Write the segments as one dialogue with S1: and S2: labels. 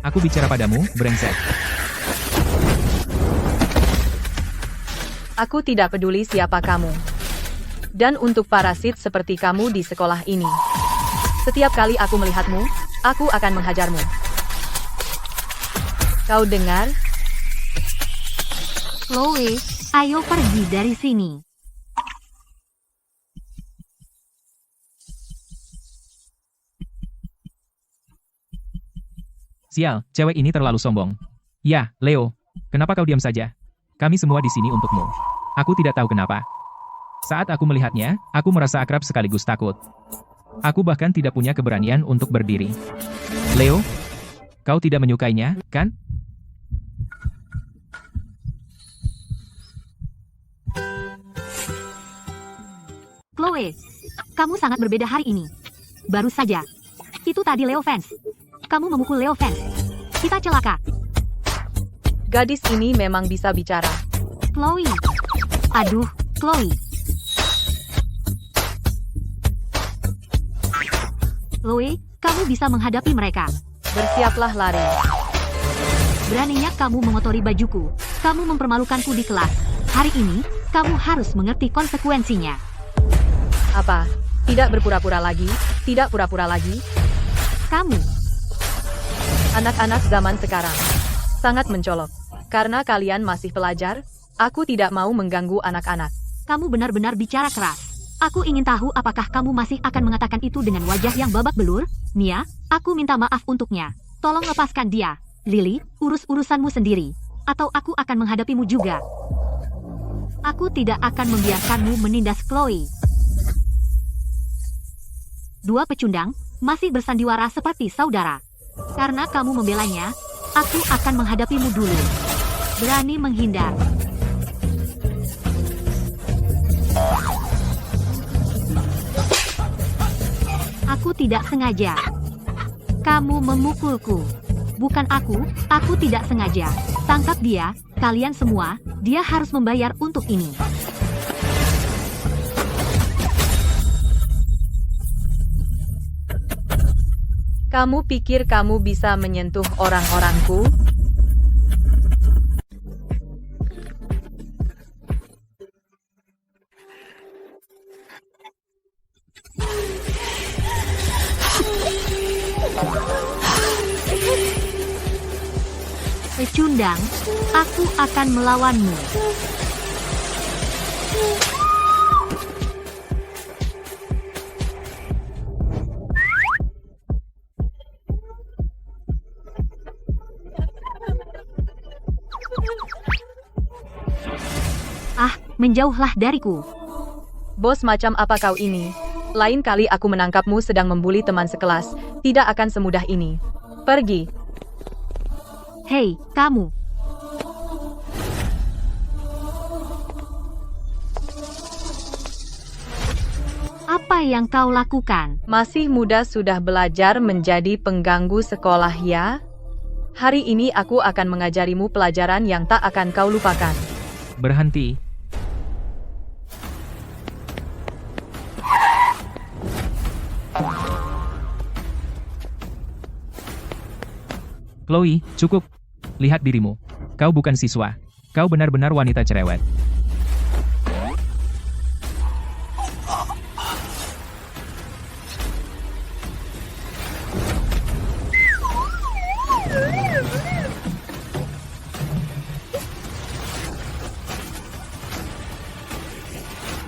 S1: Aku bicara padamu, brengsek.
S2: Aku tidak peduli siapa kamu. Dan untuk parasit seperti kamu di sekolah ini, setiap kali aku melihatmu, aku akan menghajarmu. Kau dengar?
S3: Chloe, ayo pergi dari sini.
S1: Sial, cewek ini terlalu sombong. Ya, Leo. Kenapa kau diam saja? Kami semua di sini untukmu. Aku tidak tahu kenapa. Saat aku melihatnya, aku merasa akrab sekaligus takut. Aku bahkan tidak punya keberanian untuk berdiri. Leo, kau tidak menyukainya, kan?
S3: Chloe, kamu sangat berbeda hari ini. Baru saja. Itu tadi Leo fans. Kamu memukul Leo fans. Kita celaka.
S2: Gadis ini memang bisa bicara.
S3: Chloe. Aduh, Chloe. Chloe, kamu bisa menghadapi mereka.
S2: Bersiaplah lari.
S3: Beraninya kamu mengotori bajuku. Kamu mempermalukanku di kelas. Hari ini, kamu harus mengerti konsekuensinya.
S2: Apa? Tidak berpura-pura lagi? Tidak pura-pura lagi?
S3: Kamu.
S2: Anak-anak zaman sekarang sangat mencolok. Karena kalian masih pelajar, aku tidak mau mengganggu anak-anak.
S3: Kamu benar-benar bicara keras. Aku ingin tahu apakah kamu masih akan mengatakan itu dengan wajah yang babak belur? Mia, aku minta maaf untuknya. Tolong lepaskan dia. Lily, urus urusanmu sendiri. Atau aku akan menghadapimu juga. Aku tidak akan membiarkanmu menindas Chloe. Dua pecundang masih bersandiwara seperti saudara. Karena kamu membelanya, aku akan menghadapimu dulu. Berani menghindar. Aku tidak sengaja. Kamu memukulku. Bukan aku tidak sengaja. Tangkap dia, kalian semua, dia harus membayar untuk ini.
S2: Kamu pikir kamu bisa menyentuh orang-orangku?
S3: Pecundang, aku akan melawanmu. Menjauhlah dariku.
S2: Bos macam apa kau ini? Lain kali aku menangkapmu sedang membuli teman sekelas, tidak akan semudah ini. Pergi.
S3: Hei, kamu. Apa yang kau lakukan?
S2: Masih muda sudah belajar menjadi pengganggu sekolah ya? Hari ini aku akan mengajarimu pelajaran yang tak akan kau lupakan.
S1: Berhenti. Chloe, cukup. Lihat dirimu. Kau bukan siswa. Kau benar-benar wanita cerewet.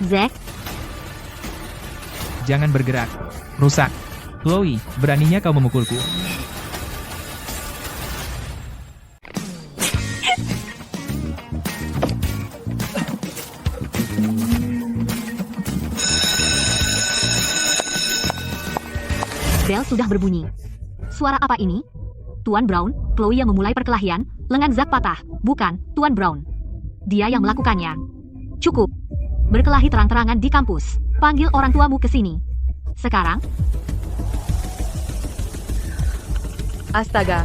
S3: Zack,
S1: Jangan bergerak. Rusak. Chloe, beraninya kau memukulku.
S3: bel sudah berbunyi. Suara apa ini? Tuan Brown, Chloe yang memulai perkelahian, lengan Zack patah. Bukan, Tuan Brown. Dia yang melakukannya. Cukup. Berkelahi terang-terangan di kampus. Panggil orang tuamu ke sini. Sekarang.
S2: Astaga.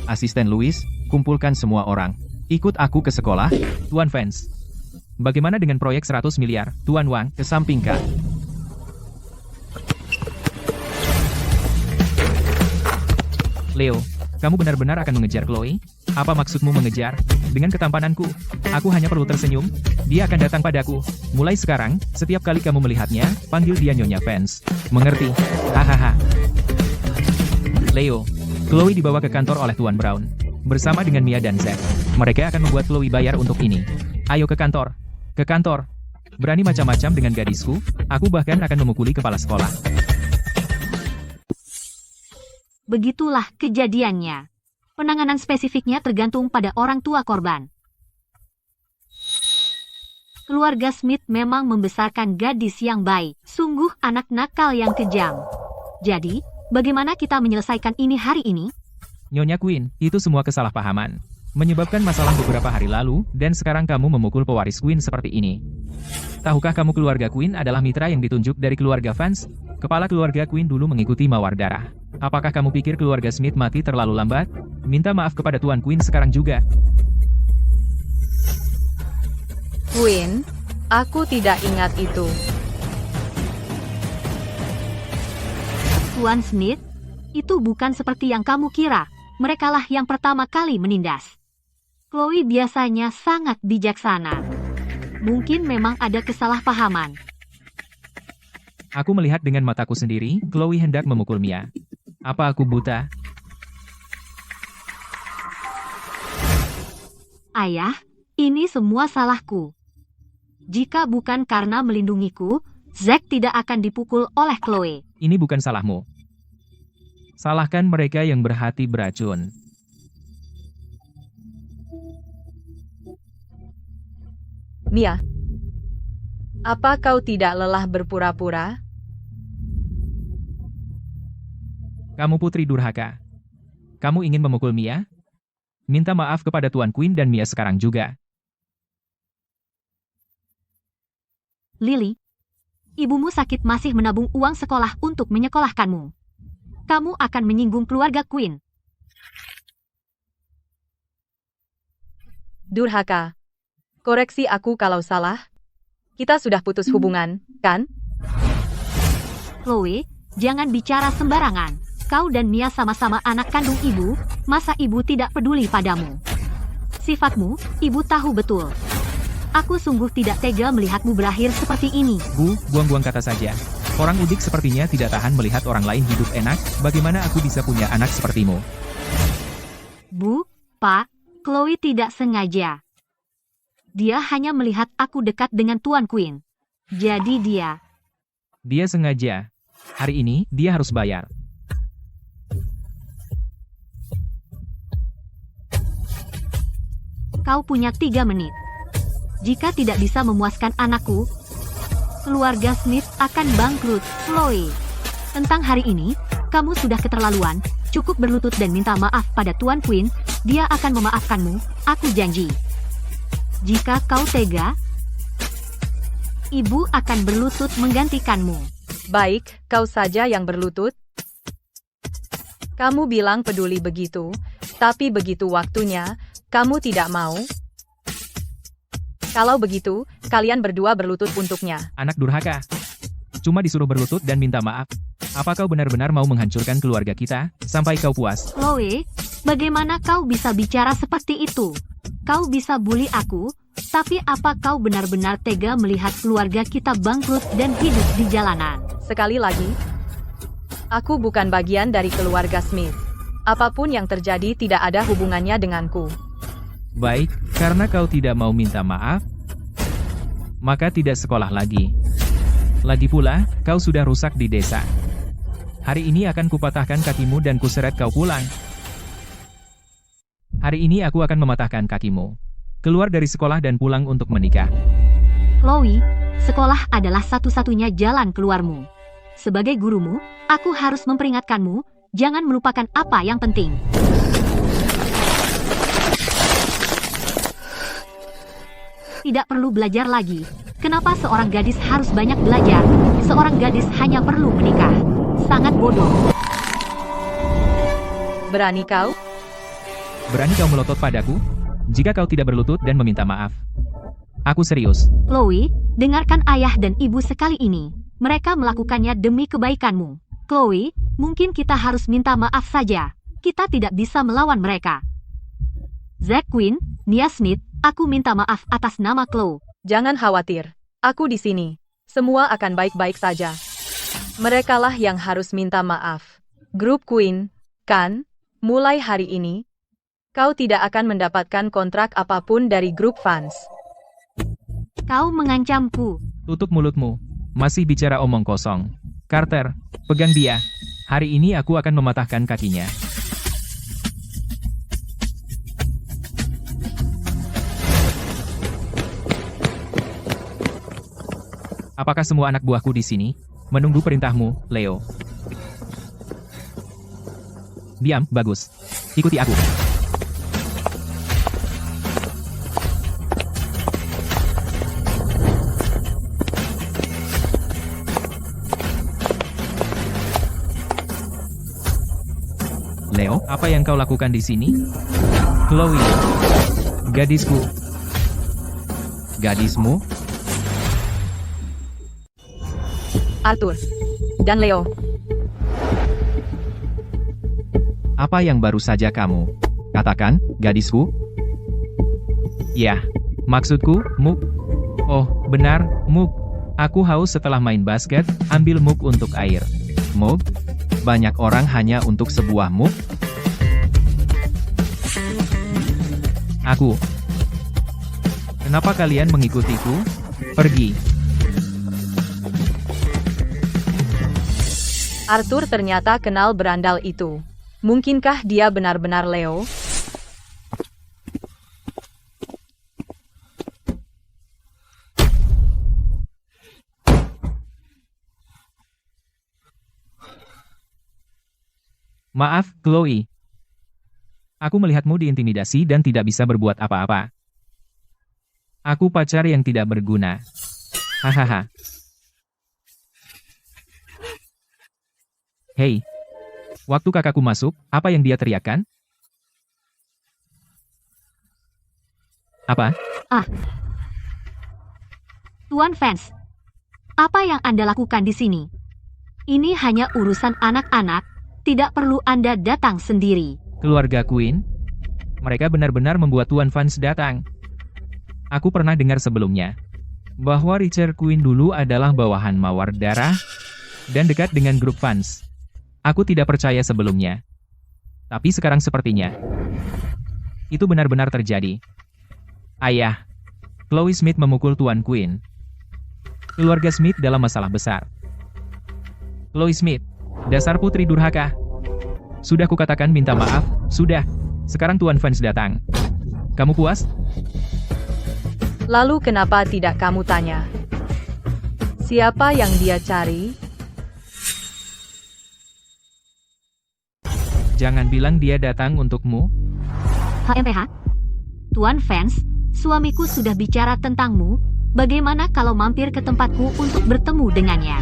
S1: Asisten Louis, kumpulkan semua orang. Ikut aku ke sekolah, Tuan Vance. Bagaimana dengan proyek 100 miliar, Tuan Wang, kesampingkan? Leo, kamu benar-benar akan mengejar Chloe? Apa maksudmu mengejar? Dengan ketampananku, aku hanya perlu tersenyum. Dia akan datang padaku. Mulai sekarang, setiap kali kamu melihatnya, panggil dia Nyonya Vance. Mengerti? Hahaha. Leo, Chloe dibawa ke kantor oleh Tuan Brown. Bersama dengan Mia dan Zack. Mereka akan membuat Chloe bayar untuk ini. Ayo ke kantor. Ke kantor. Berani macam-macam dengan gadisku, aku bahkan akan memukuli kepala sekolah.
S3: Begitulah kejadiannya. Penanganan spesifiknya tergantung pada orang tua korban. Keluarga Smith memang membesarkan gadis yang baik. Sungguh anak nakal yang kejam. Jadi, bagaimana kita menyelesaikan ini hari ini?
S1: Nyonya Queen, itu semua kesalahpahaman. Menyebabkan masalah beberapa hari lalu, dan sekarang kamu memukul pewaris Queen seperti ini. Tahukah kamu keluarga Queen adalah mitra yang ditunjuk dari keluarga Vance? Kepala keluarga Queen dulu mengikuti mawar darah. Apakah kamu pikir keluarga Smith mati terlalu lambat? Minta maaf kepada Tuan Queen sekarang juga.
S2: Queen, aku tidak ingat itu.
S3: Tuan Smith, itu bukan seperti yang kamu kira. Merekalah yang pertama kali menindas. Chloe biasanya sangat bijaksana. Mungkin memang ada kesalahpahaman.
S1: Aku melihat dengan mataku sendiri, Chloe hendak memukul Mia. Apa aku buta?
S3: Ayah, ini semua salahku. Jika bukan karena melindungiku, Zack tidak akan dipukul oleh Chloe.
S1: Ini bukan salahmu. Salahkan mereka yang berhati beracun.
S2: Mia, apa kau tidak lelah berpura-pura?
S1: Kamu putri durhaka. Kamu ingin memukul Mia? Minta maaf kepada Tuan Queen dan Mia sekarang juga.
S3: Lily, ibumu sakit masih menabung uang sekolah untuk menyekolahkanmu. Kamu akan menyinggung keluarga Queen.
S2: Durhaka. Koreksi aku kalau salah. Kita sudah putus hubungan, kan?
S3: Chloe, jangan bicara sembarangan. Kau dan Mia sama-sama anak kandung ibu, masa ibu tidak peduli padamu? Sifatmu, ibu tahu betul. Aku sungguh tidak tega melihatmu berakhir seperti ini.
S1: Bu, buang-buang kata saja. Orang udik sepertinya tidak tahan melihat orang lain hidup enak, bagaimana aku bisa punya anak sepertimu?
S3: Bu, Pak, Chloe tidak sengaja. Dia hanya melihat aku dekat dengan Tuan Queen. Jadi dia...
S1: Dia sengaja. Hari ini, dia harus bayar.
S3: Kau punya 3 menit. Jika tidak bisa memuaskan anakku, keluarga Smith akan bangkrut. Chloe, tentang hari ini, kamu sudah keterlaluan. Cukup berlutut dan minta maaf pada Tuan Queen. Dia akan memaafkanmu, aku janji. Jika kau tega, ibu akan berlutut menggantikanmu.
S2: Baik, kau saja yang berlutut. Kamu bilang peduli begitu, tapi begitu waktunya, kamu tidak mau. Kalau begitu, kalian berdua berlutut untuknya.
S1: Anak durhaka. Cuma disuruh berlutut dan minta maaf. Apa kau benar-benar mau menghancurkan keluarga kita, sampai kau puas?
S3: Chloe, bagaimana kau bisa bicara seperti itu? Kau bisa bully aku, tapi apa kau benar-benar tega melihat keluarga kita bangkrut dan hidup di jalanan?
S2: Sekali lagi, aku bukan bagian dari keluarga Smith. Apapun yang terjadi tidak ada hubungannya denganku.
S1: Baik, karena kau tidak mau minta maaf, maka tidak sekolah lagi. Lagi pula, kau sudah rusak di desa. Hari ini akan kupatahkan kakimu dan kuseret kau pulang. Hari ini aku akan mematahkan kakimu. Keluar dari sekolah dan pulang untuk menikah.
S3: Chloe, sekolah adalah satu-satunya jalan keluarmu. Sebagai gurumu, aku harus memperingatkanmu, jangan melupakan apa yang penting. Tidak perlu belajar lagi. Kenapa seorang gadis harus banyak belajar? Seorang gadis hanya perlu menikah. Sangat bodoh.
S2: Berani kau?
S1: Berani kau melotot padaku? Jika kau tidak berlutut dan meminta maaf, Aku serius.
S3: Chloe, dengarkan ayah dan ibu sekali ini. Mereka melakukannya demi kebaikanmu. Chloe, mungkin kita harus minta maaf saja. Kita tidak bisa melawan mereka. Zack Quinn, Nia Smith, aku minta maaf atas nama Chloe.
S2: Jangan khawatir. Aku di sini. Semua akan baik-baik saja. Merekalah yang harus minta maaf. Grup Queen, kan? Mulai hari ini, kau tidak akan mendapatkan kontrak apapun dari grup fans.
S3: Kau mengancamku.
S1: Tutup mulutmu. Masih bicara omong kosong. Carter, pegang dia. Hari ini aku akan mematahkan kakinya. Apakah semua anak buahku di sini? Menunggu perintahmu, Leo. Diam, bagus. Ikuti aku. Leo, apa yang kau lakukan di sini? Chloe, gadisku. Gadismu?
S2: Arthur. Dan Leo.
S1: Apa yang baru saja kamu katakan, gadisku? Ya, maksudku, mug. Oh, benar, mug. Aku haus setelah main basket, ambil mug untuk air. Mug? Banyak orang hanya untuk sebuah mug? Aku. Kenapa kalian mengikutiku? Pergi.
S2: Arthur ternyata kenal berandal itu. Mungkinkah dia benar-benar Leo?
S1: Maaf, Chloe. Aku melihatmu diintimidasi dan tidak bisa berbuat apa-apa. Aku pacar yang tidak berguna. Hahaha. Hei. Waktu kakakku masuk, apa yang dia teriakkan? Apa?
S3: Tuan fans, apa yang Anda lakukan di sini? Ini hanya urusan anak-anak, tidak perlu Anda datang sendiri.
S1: Keluarga Queen? Mereka benar-benar membuat Tuan Fans datang. Aku pernah dengar sebelumnya, bahwa Richard Queen dulu adalah bawahan Mawar Darah, dan dekat dengan grup fans. Aku tidak percaya sebelumnya. Tapi sekarang sepertinya, itu benar-benar terjadi. Ayah, Chloe Smith memukul Tuan Queen. Keluarga Smith dalam masalah besar. Chloe Smith, dasar putri durhaka. Sudah kukatakan minta maaf, sudah. Sekarang Tuan Fans datang. Kamu puas?
S2: Lalu kenapa tidak kamu tanya? Siapa yang dia cari?
S1: Jangan bilang dia datang untukmu.
S3: HMPH? Tuan fans, suamiku sudah bicara tentangmu. Bagaimana kalau mampir ke tempatku untuk bertemu dengannya?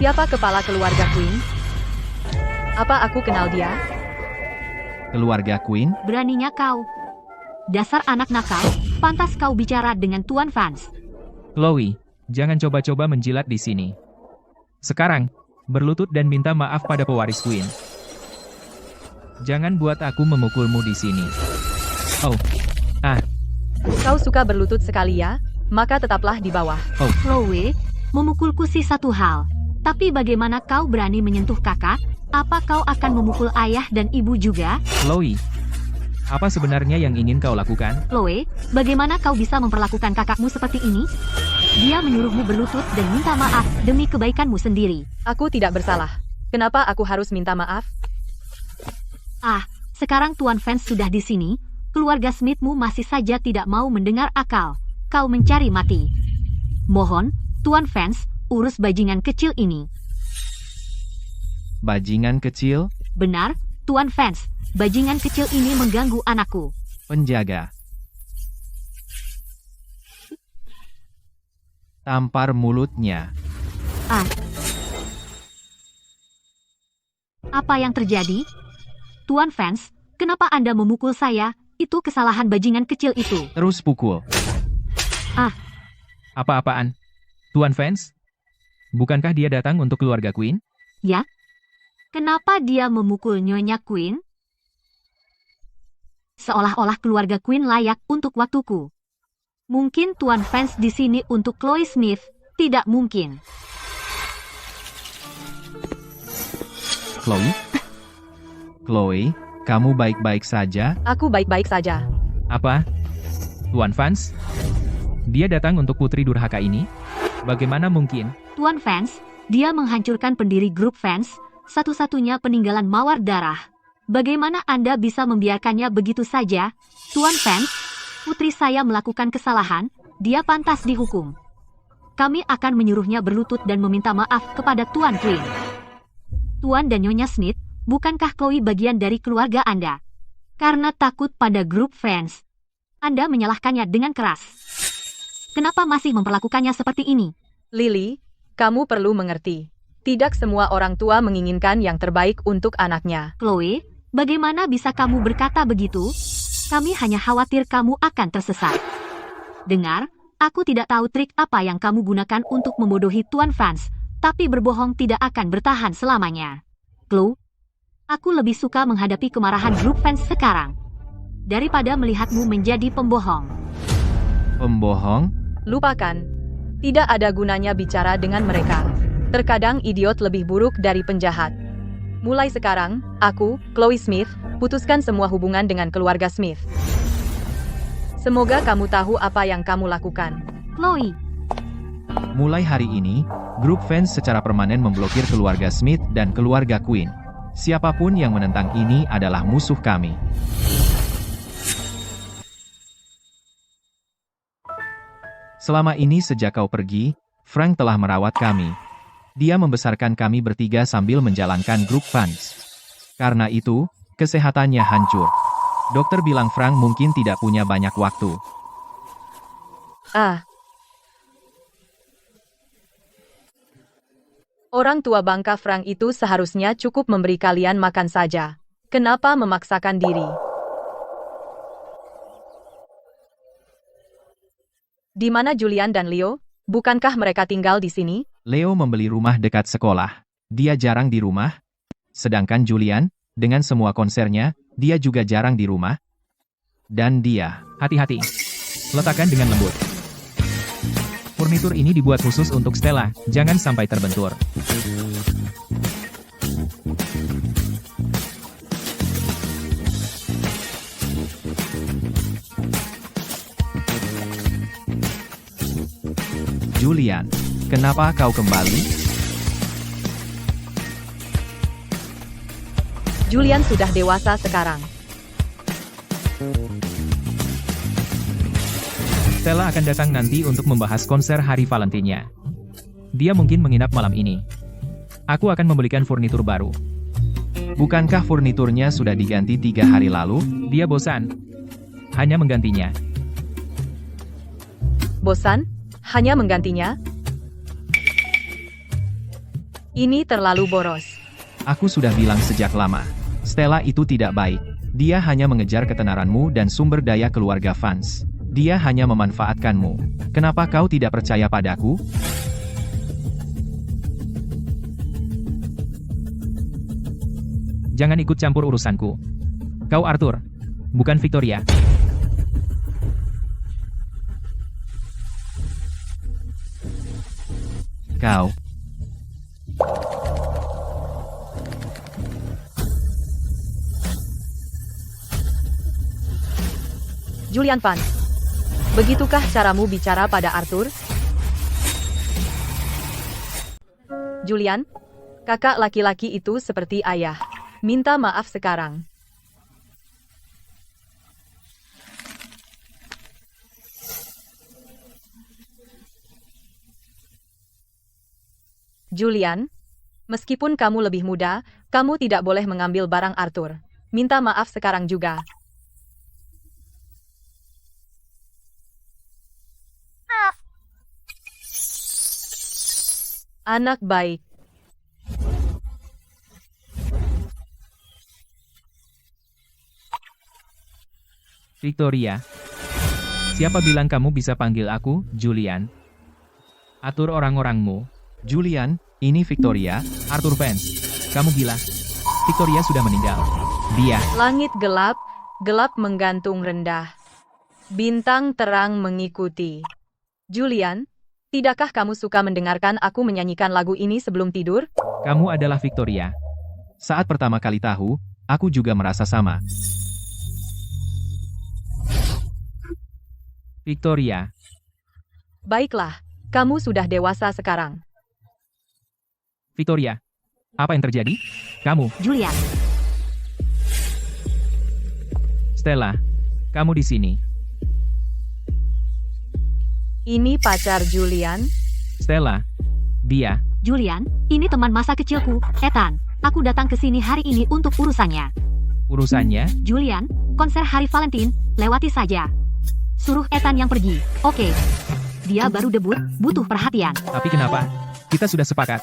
S2: Siapa kepala keluarga Queen? Apa aku kenal dia?
S1: Keluarga Queen?
S3: Beraninya kau. Dasar anak nakal, pantas kau bicara dengan Tuan fans.
S1: Chloe, jangan coba-coba menjilat di sini. Sekarang, berlutut dan minta maaf pada pewaris Queen. Jangan buat aku memukulmu di sini. Oh.
S2: Kau suka berlutut sekali ya? Maka tetaplah di bawah.
S1: Oh.
S3: Chloe, memukulku sih satu hal. Tapi bagaimana kau berani menyentuh kakak? Apa kau akan memukul ayah dan ibu juga?
S1: Chloe, apa sebenarnya yang ingin kau lakukan?
S3: Chloe, bagaimana kau bisa memperlakukan kakakmu seperti ini? Dia menyuruhmu berlutut dan minta maaf demi kebaikanmu sendiri.
S2: Aku tidak bersalah. Kenapa aku harus minta maaf?
S3: Sekarang Tuan Fans sudah di sini. Keluarga Smithmu masih saja tidak mau mendengar akal. Kau mencari mati. Mohon, Tuan Fans, urus bajingan kecil ini.
S1: Bajingan kecil?
S3: Benar, Tuan Fans. Bajingan kecil ini mengganggu anakku.
S1: Penjaga. Tampar mulutnya.
S3: Apa yang terjadi? Tuan Fans, kenapa Anda memukul saya? Itu kesalahan bajingan kecil itu.
S1: Terus pukul.
S3: Ah.
S1: Apa-apaan? Tuan Vance? Bukankah dia datang untuk keluarga Queen?
S3: Ya? Kenapa dia memukul Nyonya Queen? Seolah-olah keluarga Queen layak untuk waktuku. Mungkin Tuan Vance di sini untuk Chloe Smith. Tidak mungkin.
S1: Chloe? Chloe, kamu baik-baik saja?
S2: Aku baik-baik saja.
S1: Apa? Tuan Vance? Dia datang untuk putri durhaka ini? Bagaimana mungkin?
S3: Tuan Vance, dia menghancurkan pendiri grup Vance, satu-satunya peninggalan mawar darah. Bagaimana Anda bisa membiarkannya begitu saja? Tuan Vance, putri saya melakukan kesalahan, dia pantas dihukum. Kami akan menyuruhnya berlutut dan meminta maaf kepada Tuan Queen. Tuan dan Nyonya Smith, bukankah Chloe bagian dari keluarga Anda? Karena takut pada grup Vance, Anda menyalahkannya dengan keras. Kenapa masih memperlakukannya seperti ini?
S2: Lily, kamu perlu mengerti. Tidak semua orang tua menginginkan yang terbaik untuk anaknya.
S3: Chloe, bagaimana bisa kamu berkata begitu? Kami hanya khawatir kamu akan tersesat. Dengar, aku tidak tahu trik apa yang kamu gunakan untuk membodohi Tuan Vance, tapi berbohong tidak akan bertahan selamanya. Chloe, aku lebih suka menghadapi kemarahan grup Vance sekarang, daripada melihatmu menjadi pembohong.
S1: Pembohong?
S2: Lupakan. Tidak ada gunanya bicara dengan mereka. Terkadang idiot lebih buruk dari penjahat. Mulai sekarang, aku, Chloe Smith, putuskan semua hubungan dengan keluarga Smith. Semoga kamu tahu apa yang kamu lakukan.
S3: Chloe,
S1: Mulai hari ini, grup fans secara permanen memblokir keluarga Smith dan keluarga Queen. Siapapun yang menentang ini adalah musuh kami. Selama ini sejak kau pergi, Frank telah merawat kami. Dia membesarkan kami bertiga sambil menjalankan grup fans. Karena itu, kesehatannya hancur. Dokter bilang Frank mungkin tidak punya banyak waktu.
S2: Orang tua bangka Frank itu seharusnya cukup memberi kalian makan saja. Kenapa memaksakan diri? Di mana Julian dan Leo? Bukankah mereka tinggal di sini?
S1: Leo membeli rumah dekat sekolah. Dia jarang di rumah. Sedangkan Julian, dengan semua konsernya, dia juga jarang di rumah. Dan dia, hati-hati. Letakkan dengan lembut. Furnitur ini dibuat khusus untuk Stella, jangan sampai terbentur. Julian, kenapa kau kembali?
S2: Julian sudah dewasa sekarang.
S1: Stella akan datang nanti untuk membahas konser hari Valentinnya. Dia mungkin menginap malam ini. Aku akan membelikan furnitur baru. Bukankah furniturnya sudah diganti 3 hari lalu? Dia bosan. Hanya menggantinya.
S2: Bosan? Hanya menggantinya? Ini terlalu boros.
S1: Aku sudah bilang sejak lama. Stella itu tidak baik. Dia hanya mengejar ketenaranmu dan sumber daya keluarga fans. Dia hanya memanfaatkanmu. Kenapa kau tidak percaya padaku? Jangan ikut campur urusanku. Kau Arthur, bukan Victoria. Kau.
S2: Julian Vance. Begitukah caramu bicara pada Arthur? Julian, kakak laki-laki itu seperti ayah. Minta maaf sekarang. Julian, meskipun kamu lebih muda, kamu tidak boleh mengambil barang Arthur. Minta maaf sekarang juga. Anak baik.
S1: Victoria. Siapa bilang kamu bisa panggil aku, Julian? Atur orang-orangmu. Julian, ini Victoria, Arthur Vance. Kamu gila? Victoria sudah meninggal. Dia.
S2: Langit gelap, gelap menggantung rendah. Bintang terang mengikuti. Julian, tidakkah kamu suka mendengarkan aku menyanyikan lagu ini sebelum tidur?
S1: Kamu adalah Victoria. Saat pertama kali tahu, aku juga merasa sama. Victoria,
S2: Baiklah, kamu sudah dewasa sekarang.
S1: Victoria, apa yang terjadi? Kamu,
S3: Julian,
S1: Stella, kamu di sini.
S2: Ini pacar Julian.
S1: Stella, dia.
S3: Julian, ini teman masa kecilku, Ethan. Aku datang ke sini hari ini untuk urusannya.
S1: Urusannya,
S3: Julian, konser hari Valentine, lewati saja. Suruh Ethan yang pergi, oke? Dia baru debut, butuh perhatian.
S1: tapi kenapa? Kita sudah sepakat.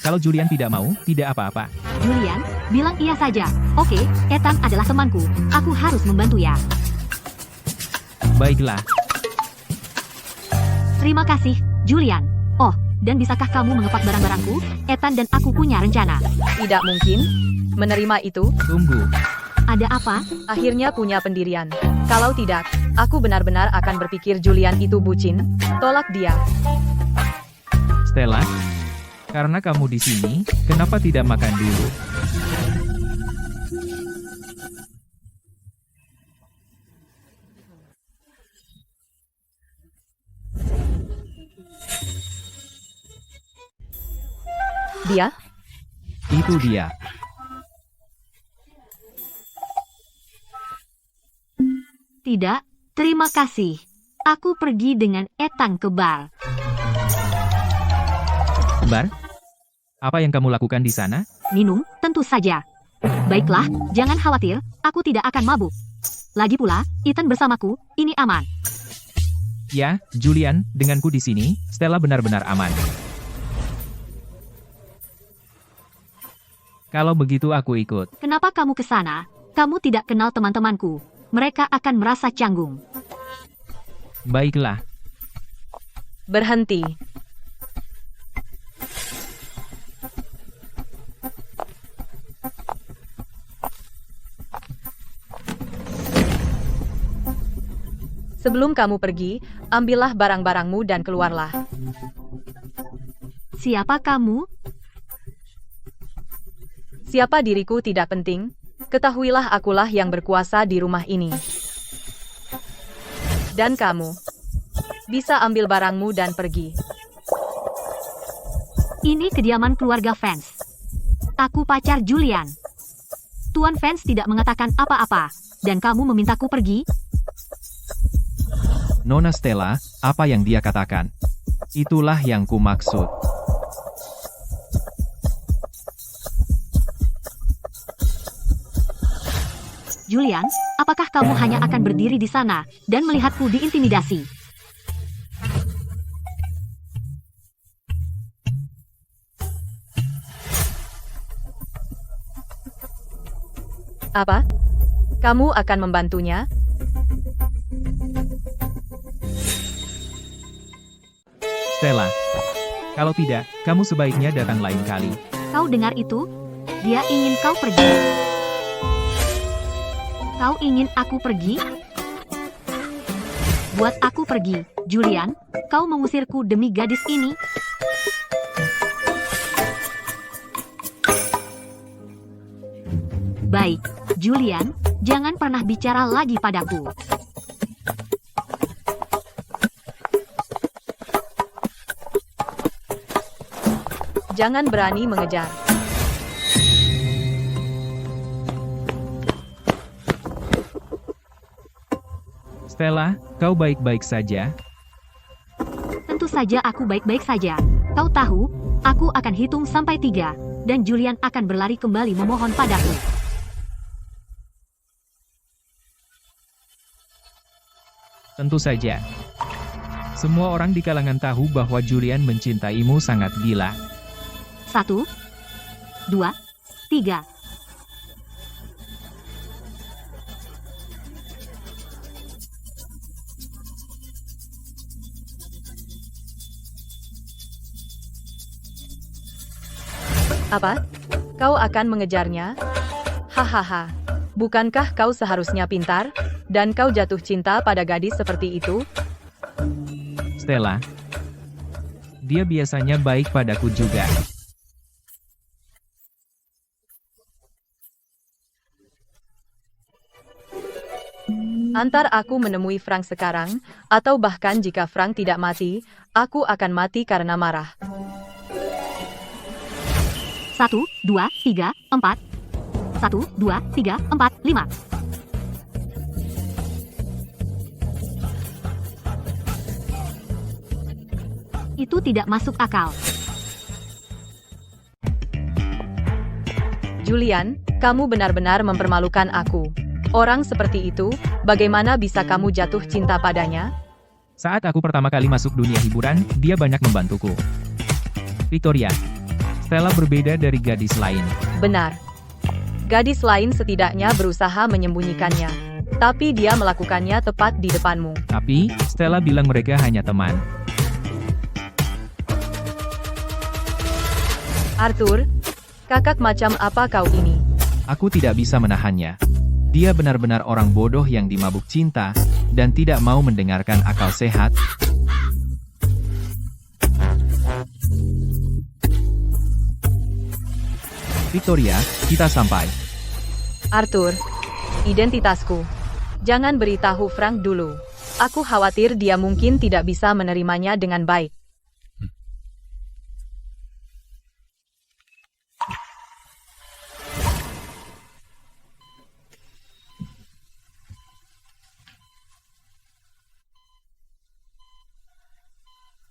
S1: Kalau Julian tidak mau, tidak apa-apa.
S3: Julian, bilang iya saja. Oke, Ethan adalah temanku. Aku harus membantu ya.
S1: Baiklah,
S3: Terima kasih, Julian. Oh, dan bisakah kamu mengepak barang-barangku? Ethan dan aku punya rencana.
S2: Tidak mungkin menerima itu.
S1: tunggu.
S3: Ada apa?
S2: Akhirnya punya pendirian. Kalau tidak, aku benar-benar akan berpikir Julian itu bucin. Tolak dia.
S1: Stella, karena kamu di sini, kenapa tidak makan dulu?
S2: Dia?
S1: Itu dia.
S3: Tidak, terima kasih. Aku pergi dengan Ethan ke bar.
S1: Bar? Apa yang kamu lakukan di sana?
S3: Minum, tentu saja. Baiklah, jangan khawatir, aku tidak akan mabuk. Lagi pula, Ethan bersamaku, ini aman.
S1: Ya, Julian, denganku di sini, Stella benar-benar aman. Kalau begitu aku ikut.
S3: Kenapa kamu ke sana? Kamu tidak kenal teman-temanku. Mereka akan merasa canggung.
S1: Baiklah,
S2: Berhenti. Sebelum kamu pergi, ambillah barang-barangmu dan keluarlah.
S3: Siapa kamu?
S2: Siapa diriku tidak penting. Ketahuilah akulah yang berkuasa di rumah ini. Dan kamu bisa ambil barangmu dan pergi.
S3: Ini kediaman keluarga Vance. Aku pacar Julian. Tuan Vance tidak mengatakan apa-apa, dan kamu memintaku pergi?
S1: Nona Stella, apa yang dia katakan? Itulah yang ku maksud.
S3: Julian, apakah kamu hanya akan berdiri di sana dan melihatku diintimidasi?
S2: Apa? Kamu akan membantunya?
S1: Stella, kalau tidak, kamu sebaiknya datang lain kali.
S3: Kau dengar itu? Dia ingin kau pergi. Kau ingin aku pergi? Buat aku pergi, Julian. Kau mengusirku demi gadis ini? Baik, Julian, jangan pernah bicara lagi padaku.
S2: Jangan berani mengejar.
S1: Stella, kau baik-baik saja?
S3: Tentu saja aku baik-baik saja. Kau tahu, aku akan hitung sampai 3, dan Julian akan berlari kembali memohon padaku.
S1: Tentu saja. Semua orang di kalangan tahu bahwa Julian mencintaimu sangat gila.
S3: 1, 2, 3.
S2: Apa? Kau akan mengejarnya? Hahaha. Bukankah kau seharusnya pintar? Dan kau jatuh cinta pada gadis seperti itu?
S1: Stella. Dia biasanya baik padaku juga.
S2: Antar aku menemui Frank sekarang, atau bahkan jika Frank tidak mati, aku akan mati karena marah.
S3: 1, 2, 3, 4. 1, 2, 3, 4, 5. Itu tidak masuk akal.
S2: Julian, kamu benar-benar mempermalukan aku. Orang seperti itu, bagaimana bisa kamu jatuh cinta padanya?
S1: Saat aku pertama kali masuk dunia hiburan, dia banyak membantuku. Victoria. Stella berbeda dari gadis lain.
S2: Benar. Gadis lain setidaknya berusaha menyembunyikannya. Tapi dia melakukannya tepat di depanmu.
S1: Tapi, Stella bilang mereka hanya teman.
S2: Arthur, kakak macam apa kau ini?
S1: Aku tidak bisa menahannya. Dia benar-benar orang bodoh yang dimabuk cinta, dan tidak mau mendengarkan akal sehat. Victoria, kita sampai.
S2: Arthur, identitasku. Jangan beritahu Frank dulu. Aku khawatir dia mungkin tidak bisa menerimanya dengan baik.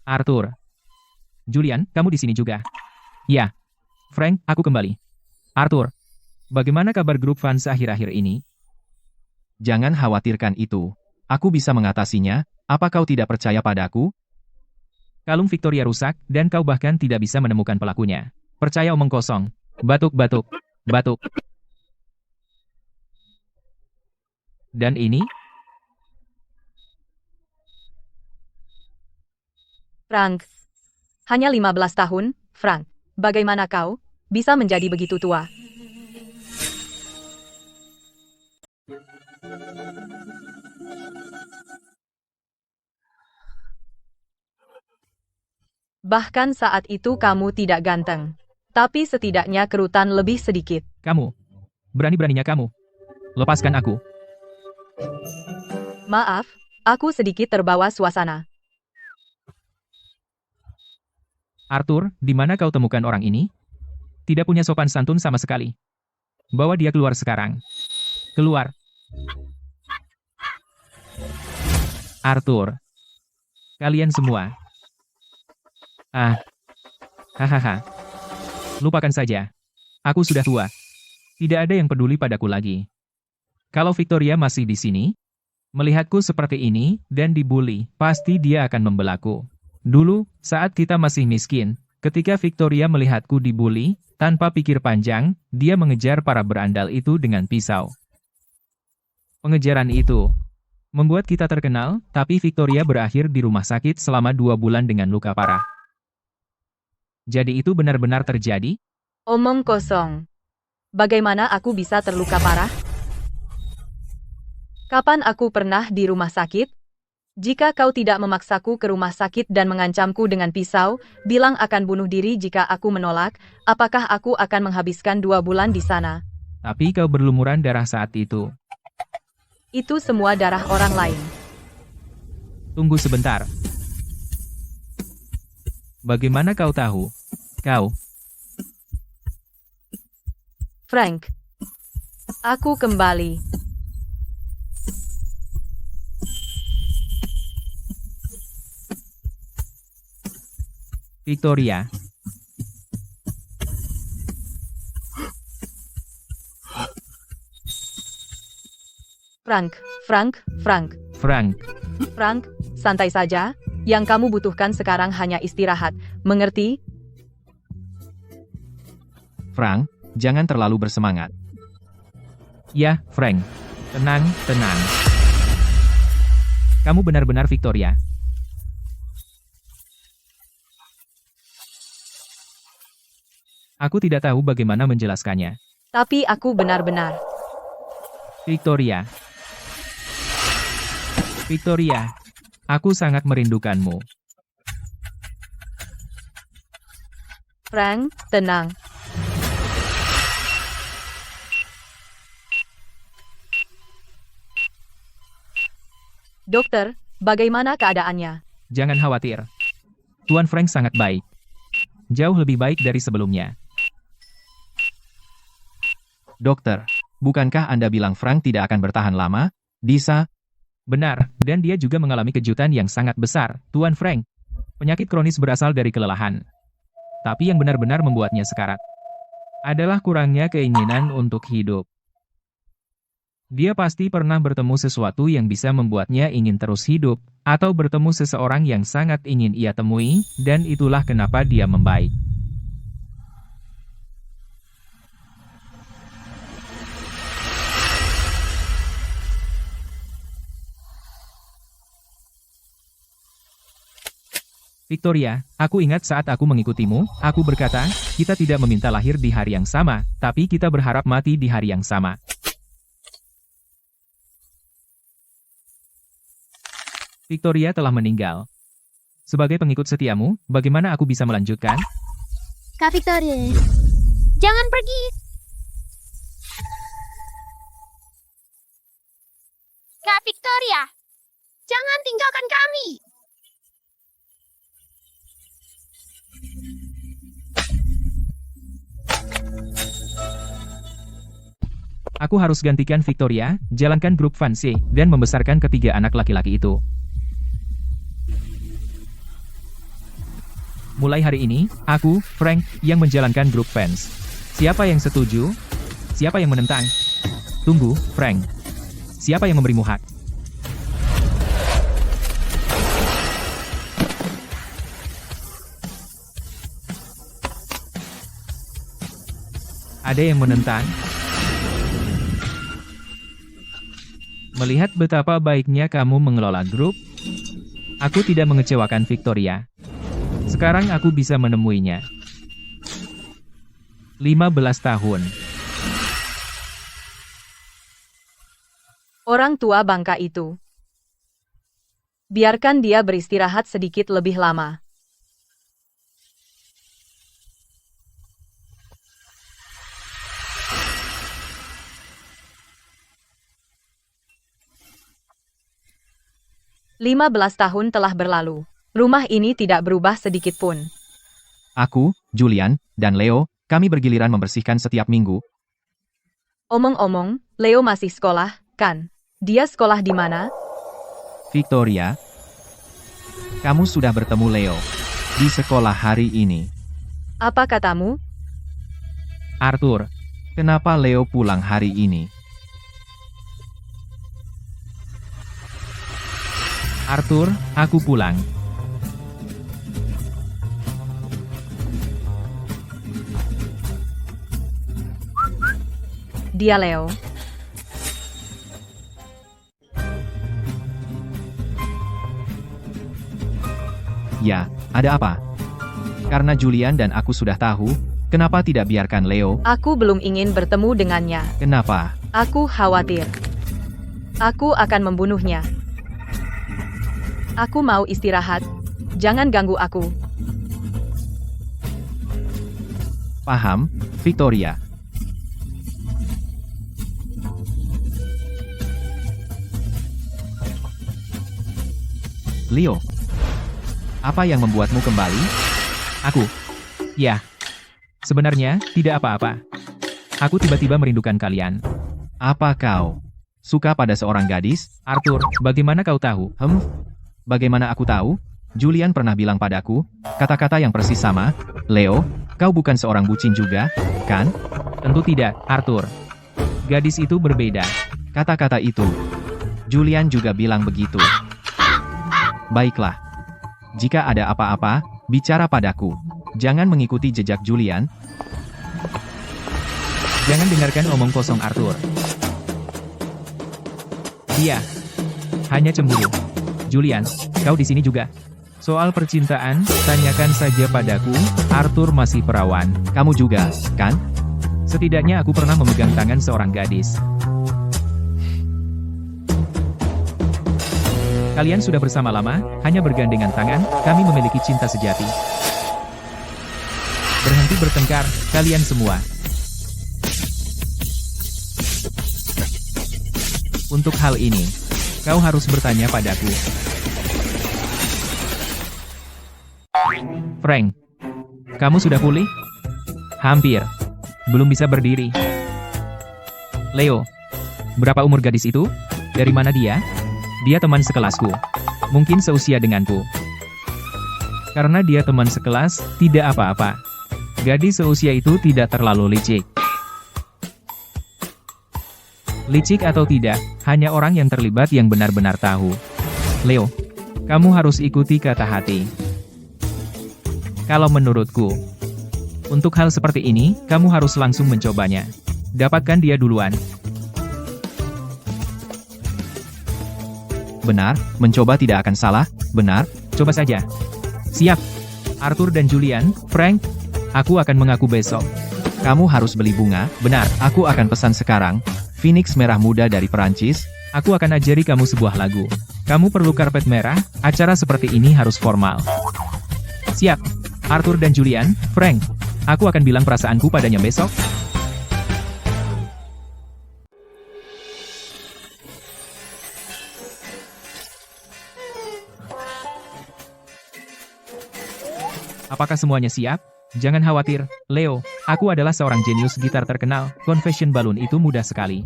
S1: Arthur. Julian, kamu di sini juga. Ya. Frank, aku kembali. Arthur, bagaimana kabar grup fans akhir-akhir ini? Jangan khawatirkan itu. Aku bisa mengatasinya. Apa kau tidak percaya padaku? Kalung Victoria rusak, dan kau bahkan tidak bisa menemukan pelakunya. Percaya omong kosong. Batuk, batuk, batuk. Dan ini?
S2: Frank. Hanya 15 tahun, Frank. Bagaimana kau bisa menjadi begitu tua? Bahkan saat itu kamu tidak ganteng. Tapi setidaknya kerutan lebih sedikit.
S1: Kamu. Berani-beraninya kamu. Lepaskan aku.
S2: Maaf, aku sedikit terbawa suasana.
S1: Arthur, di mana kau temukan orang ini? Tidak punya sopan santun sama sekali. Bawa dia keluar sekarang. Keluar. Arthur. Kalian semua. Hahaha. Lupakan saja. Aku sudah tua. Tidak ada yang peduli padaku lagi. Kalau Victoria masih di sini, melihatku seperti ini, dan dibully, pasti dia akan membelaku. Dulu, saat kita masih miskin, ketika Victoria melihatku dibully, tanpa pikir panjang, dia mengejar para berandal itu dengan pisau. Pengejaran itu membuat kita terkenal, tapi Victoria berakhir di rumah sakit selama 2 bulan dengan luka parah. Jadi itu benar-benar terjadi?
S2: Omong kosong. Bagaimana aku bisa terluka parah? Kapan aku pernah di rumah sakit? Jika kau tidak memaksaku ke rumah sakit dan mengancamku dengan pisau, bilang akan bunuh diri jika aku menolak, apakah aku akan menghabiskan 2 bulan di sana?
S1: Tapi kau berlumuran darah saat itu.
S2: Itu semua darah orang lain.
S1: Tunggu sebentar. Bagaimana kau tahu? Kau.
S2: Frank. Aku kembali.
S1: Victoria.
S2: Frank, santai saja. Yang kamu butuhkan sekarang hanya istirahat. Mengerti?
S1: Frank, jangan terlalu bersemangat. Ya, Frank. Tenang, tenang. Kamu benar-benar Victoria. Aku tidak tahu bagaimana menjelaskannya.
S2: Tapi aku benar-benar.
S1: Victoria. Victoria. Aku sangat merindukanmu.
S2: Frank, tenang. Dokter, bagaimana keadaannya?
S1: Jangan khawatir. Tuan Frank sangat baik. Jauh lebih baik dari sebelumnya.
S4: Dokter, bukankah Anda bilang Frank tidak akan bertahan lama? Bisa?
S1: Benar, dan dia juga mengalami kejutan yang sangat besar, Tuan Frank. Penyakit kronis berasal dari kelelahan. Tapi yang benar-benar membuatnya sekarat adalah kurangnya keinginan untuk hidup. Dia pasti pernah bertemu sesuatu yang bisa membuatnya ingin terus hidup, atau bertemu seseorang yang sangat ingin ia temui, dan itulah kenapa dia membaik. Victoria, aku ingat saat aku mengikutimu, aku berkata, kita tidak meminta lahir di hari yang sama, tapi kita berharap mati di hari yang sama. Victoria telah meninggal. Sebagai pengikut setiamu, bagaimana aku bisa melanjutkan?
S5: Kak Victoria, jangan pergi. Kak Victoria, jangan tinggalkan kami.
S1: Aku harus gantikan Victoria, jalankan grup Fancy, dan membesarkan ketiga anak laki-laki itu. Mulai hari ini, aku, Frank, yang menjalankan grup fans. Siapa yang setuju? Siapa yang menentang? Tunggu, Frank. Siapa yang memberimu hak? Ada yang menentang? Melihat betapa baiknya kamu mengelola grup, aku tidak mengecewakan Victoria. Sekarang aku bisa menemuinya. 15 tahun.
S2: Orang tua bangka itu. Biarkan dia beristirahat sedikit lebih lama. Lima belas tahun telah berlalu. Rumah ini tidak berubah sedikit pun.
S4: Aku, Julian, dan Leo, kami bergiliran membersihkan setiap minggu.
S2: Omong-omong, Leo masih sekolah, kan? Dia sekolah di mana?
S4: Victoria, kamu sudah bertemu Leo di sekolah hari ini.
S2: Apa katamu?
S1: Arthur,
S4: Kenapa Leo pulang hari ini?
S1: Arthur, aku pulang.
S2: Dia Leo.
S4: Ya, ada apa? Karena Julian dan aku sudah tahu, kenapa tidak biarkan Leo?
S2: Aku belum ingin bertemu dengannya.
S4: Kenapa?
S2: Aku khawatir. Aku akan membunuhnya. Aku mau istirahat. Jangan ganggu aku.
S4: Paham, Victoria. Leo, apa yang membuatmu kembali?
S1: Aku. Ya. Sebenarnya, tidak apa-apa. Aku tiba-tiba merindukan kalian.
S4: Apa kau suka pada seorang gadis?
S1: Arthur, bagaimana kau tahu?
S4: Bagaimana aku tahu? Julian pernah bilang padaku, kata-kata yang persis sama. Leo, kau bukan seorang bucin juga, kan?
S1: Tentu tidak, Arthur. Gadis itu berbeda.
S4: Kata-kata itu. Julian juga bilang begitu. Baiklah. Jika ada apa-apa, bicara padaku. Jangan mengikuti jejak Julian.
S1: Jangan dengarkan omong kosong Arthur. Dia hanya cemburu. Julian, kau di sini juga. Soal percintaan, tanyakan saja padaku, Arthur masih perawan.
S4: Kamu juga, kan?
S1: Setidaknya aku pernah memegang tangan seorang gadis. Kalian sudah bersama lama, hanya bergandengan tangan, kami memiliki cinta sejati. Berhenti bertengkar, kalian semua. Untuk hal ini, kau harus bertanya padaku. Frank, kamu sudah pulih? Hampir. Belum bisa berdiri. Leo, berapa umur gadis itu? Dari mana dia? Dia teman sekelasku. Mungkin seusia denganku. Karena dia teman sekelas, tidak apa-apa. Gadis seusia itu tidak terlalu licik. Licik atau tidak, hanya orang yang terlibat yang benar-benar tahu. Leo, kamu harus ikuti kata hati. Kalau menurutku, untuk hal seperti ini, kamu harus langsung mencobanya. Dapatkan dia duluan.
S4: Benar, mencoba tidak akan salah, benar?
S1: Coba saja. Siap. Arthur dan Julian, Frank, aku akan mengaku besok.
S4: Kamu harus beli bunga, benar, aku akan pesan sekarang. Phoenix merah muda dari Perancis.
S1: Aku akan ajari kamu sebuah lagu. Kamu perlu karpet merah, acara seperti ini harus formal. Siap. Arthur dan Julian, Frank, aku akan bilang perasaanku padanya besok. Apakah semuanya siap? Jangan khawatir, Leo, aku adalah seorang jenius gitar terkenal, confession balloon itu mudah sekali.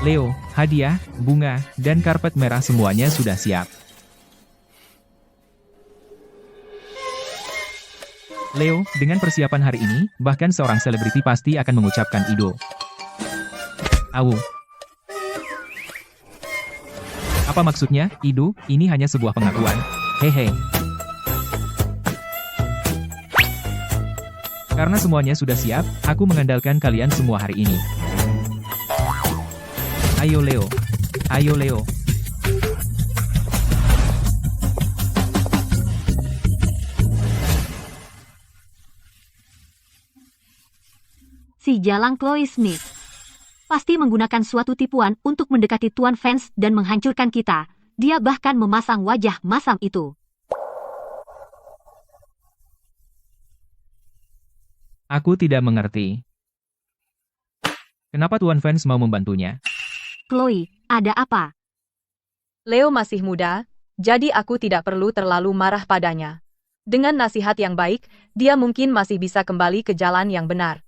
S1: Leo, hadiah, bunga, dan karpet merah semuanya sudah siap. Leo, dengan persiapan hari ini, bahkan seorang selebriti pasti akan mengucapkan Ido. Au. Apa maksudnya, Ido? Ini hanya sebuah pengakuan. Hehe. Karena semuanya sudah siap, aku mengandalkan kalian semua hari ini. Ayo Leo. Ayo Leo.
S3: Si jalang Chloe Smith pasti menggunakan suatu tipuan untuk mendekati Tuan Vance dan menghancurkan kita. Dia bahkan memasang wajah masam itu.
S1: Aku tidak mengerti. Kenapa Tuan Vance mau membantunya?
S3: Chloe, ada apa?
S2: Leo masih muda, jadi aku tidak perlu terlalu marah padanya. Dengan nasihat yang baik, dia mungkin masih bisa kembali ke jalan yang benar.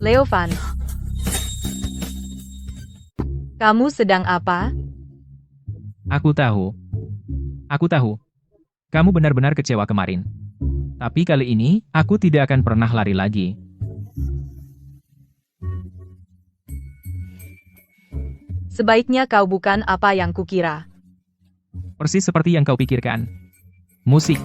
S2: Leo Vance, kamu sedang apa?
S1: Aku tahu. Aku tahu. Kamu benar-benar kecewa kemarin. Tapi kali ini, aku tidak akan pernah lari lagi.
S2: Sebaiknya kau bukan apa yang kukira.
S1: Persis seperti yang kau pikirkan. Musik.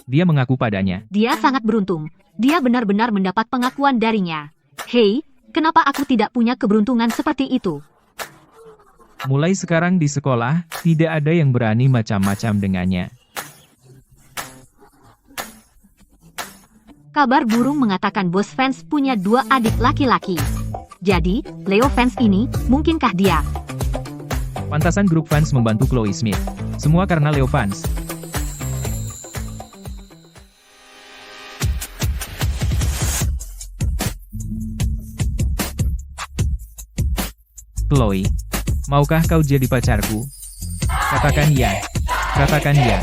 S1: Dia mengaku padanya.
S3: Dia sangat beruntung. Dia benar-benar mendapat pengakuan darinya. Hei, kenapa aku tidak punya keberuntungan seperti itu?
S1: Mulai sekarang di sekolah, tidak ada yang berani macam-macam dengannya.
S3: Kabar burung mengatakan Bos Vance punya 2 adik laki-laki. Jadi, Leo Vance ini, mungkinkah dia?
S1: Pantasan grup fans membantu Chloe Smith. Semua karena Leo Vance. Chloe, maukah kau jadi pacarku? Katakan ya. Katakan ya.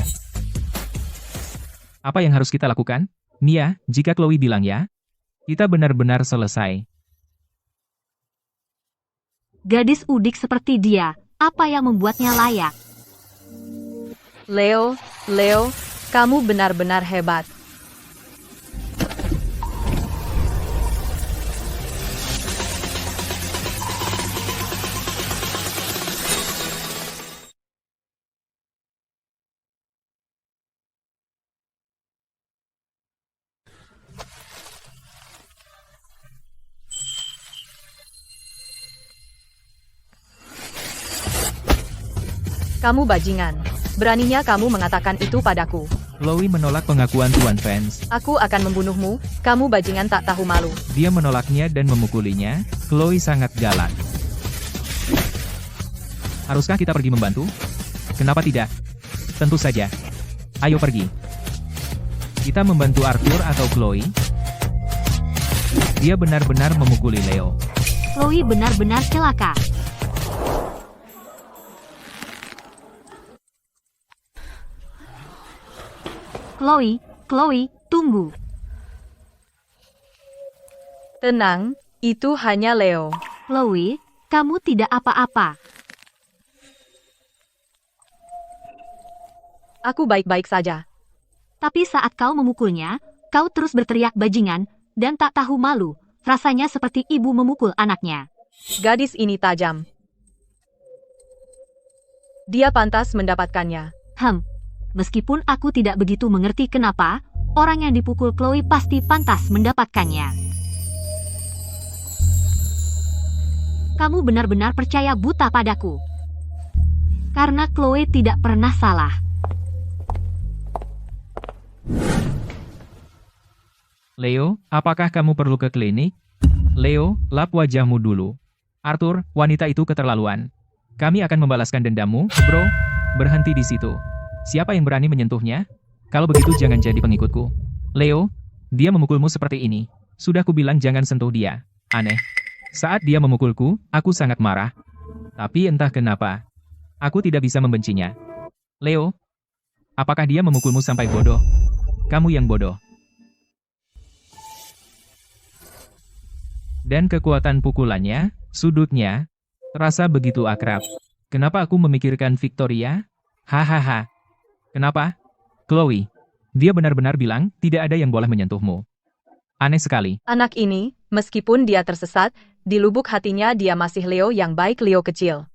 S1: Apa yang harus kita lakukan? Mia, jika Chloe bilang ya, kita benar-benar selesai.
S3: Gadis udik seperti dia, apa yang membuatnya layak?
S2: Leo, kamu benar-benar hebat. Kamu bajingan. Beraninya kamu mengatakan itu padaku.
S1: Chloe menolak pengakuan Tuan Vance.
S2: Aku akan membunuhmu, kamu bajingan tak tahu malu.
S1: Dia menolaknya dan memukulinya. Chloe sangat galak. Haruskah kita pergi membantu? Kenapa tidak? Tentu saja. Ayo pergi. Kita membantu Arthur atau Chloe? Dia benar-benar memukuli Leo.
S3: Chloe benar-benar celaka. Chloe, tunggu.
S2: Tenang, itu hanya Leo.
S3: Chloe, kamu tidak apa-apa.
S2: Aku baik-baik saja.
S3: Tapi saat kau memukulnya, kau terus berteriak bajingan, dan tak tahu malu. Rasanya seperti ibu memukul anaknya.
S2: Gadis ini tajam. Dia pantas mendapatkannya.
S3: Meskipun aku tidak begitu mengerti kenapa, orang yang dipukul Chloe pasti pantas mendapatkannya. Kamu benar-benar percaya buta padaku. Karena Chloe tidak pernah salah.
S1: Leo, apakah kamu perlu ke klinik? Leo, lap wajahmu dulu. Arthur, wanita itu keterlaluan. Kami akan membalaskan dendammu, bro. Berhenti di situ. Siapa yang berani menyentuhnya? Kalau begitu jangan jadi pengikutku. Leo, dia memukulmu seperti ini. Sudah kubilang jangan sentuh dia. Aneh. Saat dia memukulku, aku sangat marah. Tapi entah kenapa, aku tidak bisa membencinya. Leo, apakah dia memukulmu sampai bodoh? Kamu yang bodoh. Dan kekuatan pukulannya, sudutnya, terasa begitu akrab. Kenapa aku memikirkan Victoria? Hahaha. Kenapa? Chloe, dia benar-benar bilang tidak ada yang boleh menyentuhmu. Aneh sekali.
S2: Anak ini, meskipun dia tersesat, di lubuk hatinya dia masih Leo yang baik, Leo kecil.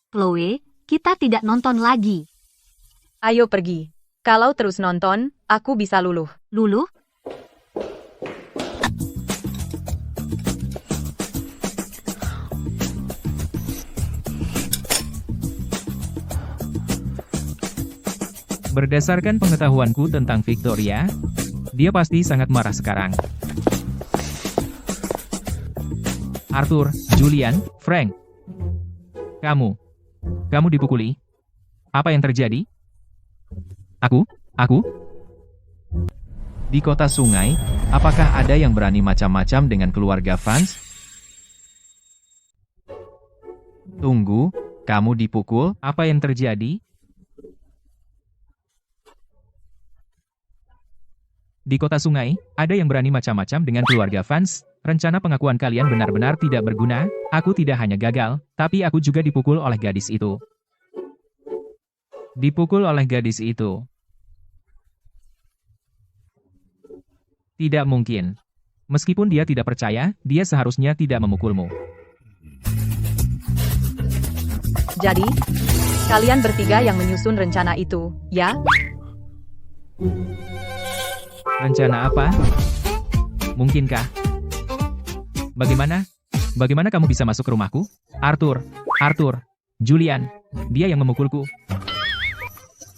S3: Chloe, kita tidak nonton lagi.
S2: Ayo pergi. Kalau terus nonton, aku bisa luluh.
S3: Luluh?
S1: Berdasarkan pengetahuanku tentang Victoria, dia pasti sangat marah sekarang. Arthur, Julian, Frank. Kamu dipukuli? Apa yang terjadi? Aku?
S4: Di kota sungai, apakah ada yang berani macam-macam dengan keluarga Vance? Tunggu, kamu dipukul?
S1: Apa yang terjadi? Di kota sungai, ada yang berani macam-macam dengan keluarga Vance. Rencana pengakuan kalian benar-benar tidak berguna. Aku tidak hanya gagal, tapi aku juga dipukul oleh gadis itu. Dipukul oleh gadis itu. Tidak mungkin. Meskipun dia tidak percaya, dia seharusnya tidak memukulmu.
S2: Jadi, kalian bertiga yang menyusun rencana itu, ya?
S1: Rencana apa? Mungkinkah? Bagaimana kamu bisa masuk ke rumahku? Arthur, Julian, dia yang memukulku.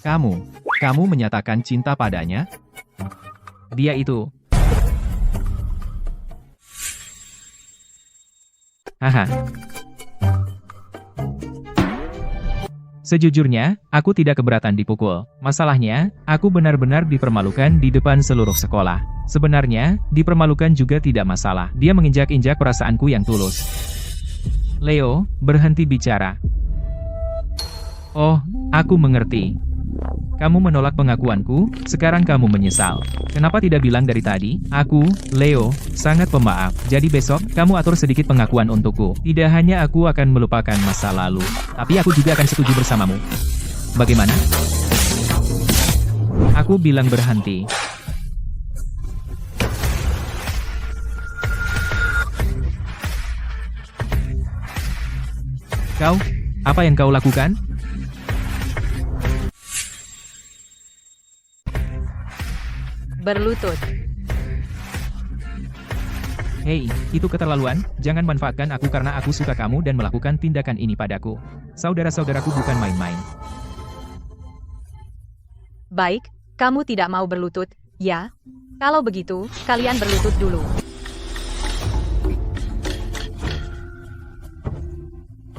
S4: Kamu menyatakan cinta padanya?
S1: Dia itu. Haha. Sejujurnya, aku tidak keberatan dipukul. Masalahnya, aku benar-benar dipermalukan di depan seluruh sekolah. Sebenarnya, dipermalukan juga tidak masalah. Dia menginjak-injak perasaanku yang tulus. Leo, berhenti bicara. Oh, aku mengerti. Kamu menolak pengakuanku, sekarang kamu menyesal. Kenapa tidak bilang dari tadi? Aku, Leo, sangat pemaaf. Jadi besok, kamu atur sedikit pengakuan untukku. Tidak hanya aku akan melupakan masa lalu, tapi aku juga akan setuju bersamamu. Bagaimana? Aku bilang berhenti. Kau, apa yang kau lakukan?
S2: Berlutut.
S1: Hei, itu keterlaluan, jangan manfaatkan aku karena aku suka kamu dan melakukan tindakan ini padaku. Saudara-saudaraku bukan main-main.
S2: Baik, kamu tidak mau berlutut, ya? Kalau begitu, kalian berlutut dulu.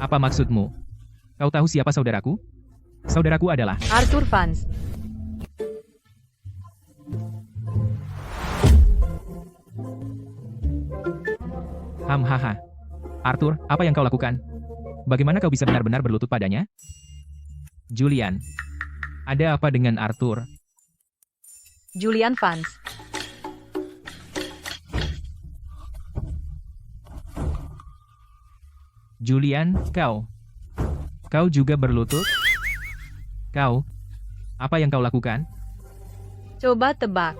S1: Apa maksudmu? Kau tahu siapa saudaraku? Saudaraku adalah
S2: Arthur Vance.
S1: Hahaha. Arthur, apa yang kau lakukan? Bagaimana kau bisa benar-benar berlutut padanya? Julian. Ada apa dengan Arthur?
S2: Julian Vance.
S1: Julian, kau. Kau juga berlutut? Kau. Apa yang kau lakukan?
S2: Coba tebak.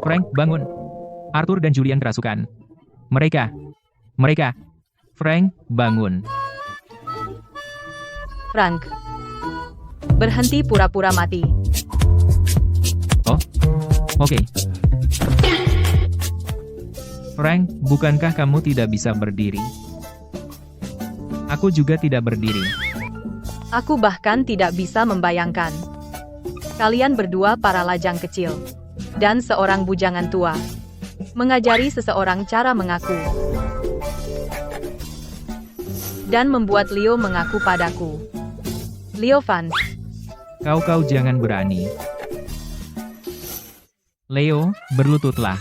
S1: Frank, bangun. Arthur dan Julian kerasukan. Mereka. Frank, bangun.
S2: Frank. Berhenti pura-pura mati.
S1: Oh, oke. Frank, bukankah kamu tidak bisa berdiri? Aku juga tidak berdiri.
S2: Aku bahkan tidak bisa membayangkan. Kalian berdua para lajang kecil. Dan seorang bujangan tua. Mengajari seseorang cara mengaku. Dan membuat Leo mengaku padaku. Leo Vance.
S1: Kau jangan berani. Leo, berlututlah.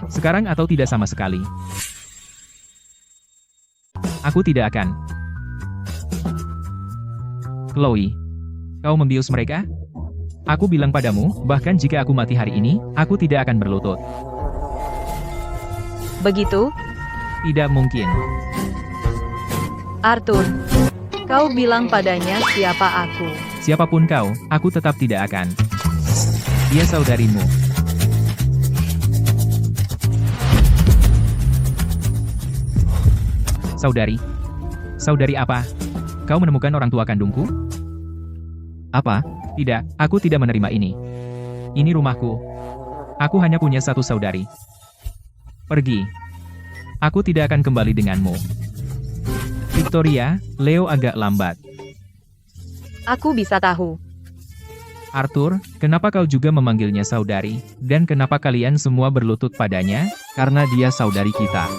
S1: Sekarang atau tidak sama sekali. Aku tidak akan. Chloe, kau membius mereka? Aku bilang padamu, bahkan jika aku mati hari ini, aku tidak akan berlutut.
S2: Begitu?
S1: Tidak mungkin.
S2: Arthur. Kau bilang padanya siapa aku.
S1: Siapapun kau, aku tetap tidak akan. Dia saudarimu. Saudari? Saudari apa? Kau menemukan orang tua kandungku?
S4: Apa?
S1: Tidak, aku tidak menerima ini. Ini rumahku. Aku hanya punya satu saudari. Pergi. Aku tidak akan kembali denganmu. Victoria, Leo agak lambat.
S2: Aku bisa tahu.
S1: Arthur, kenapa kau juga memanggilnya saudari? Dan kenapa kalian semua berlutut padanya?
S4: Karena dia saudari kita.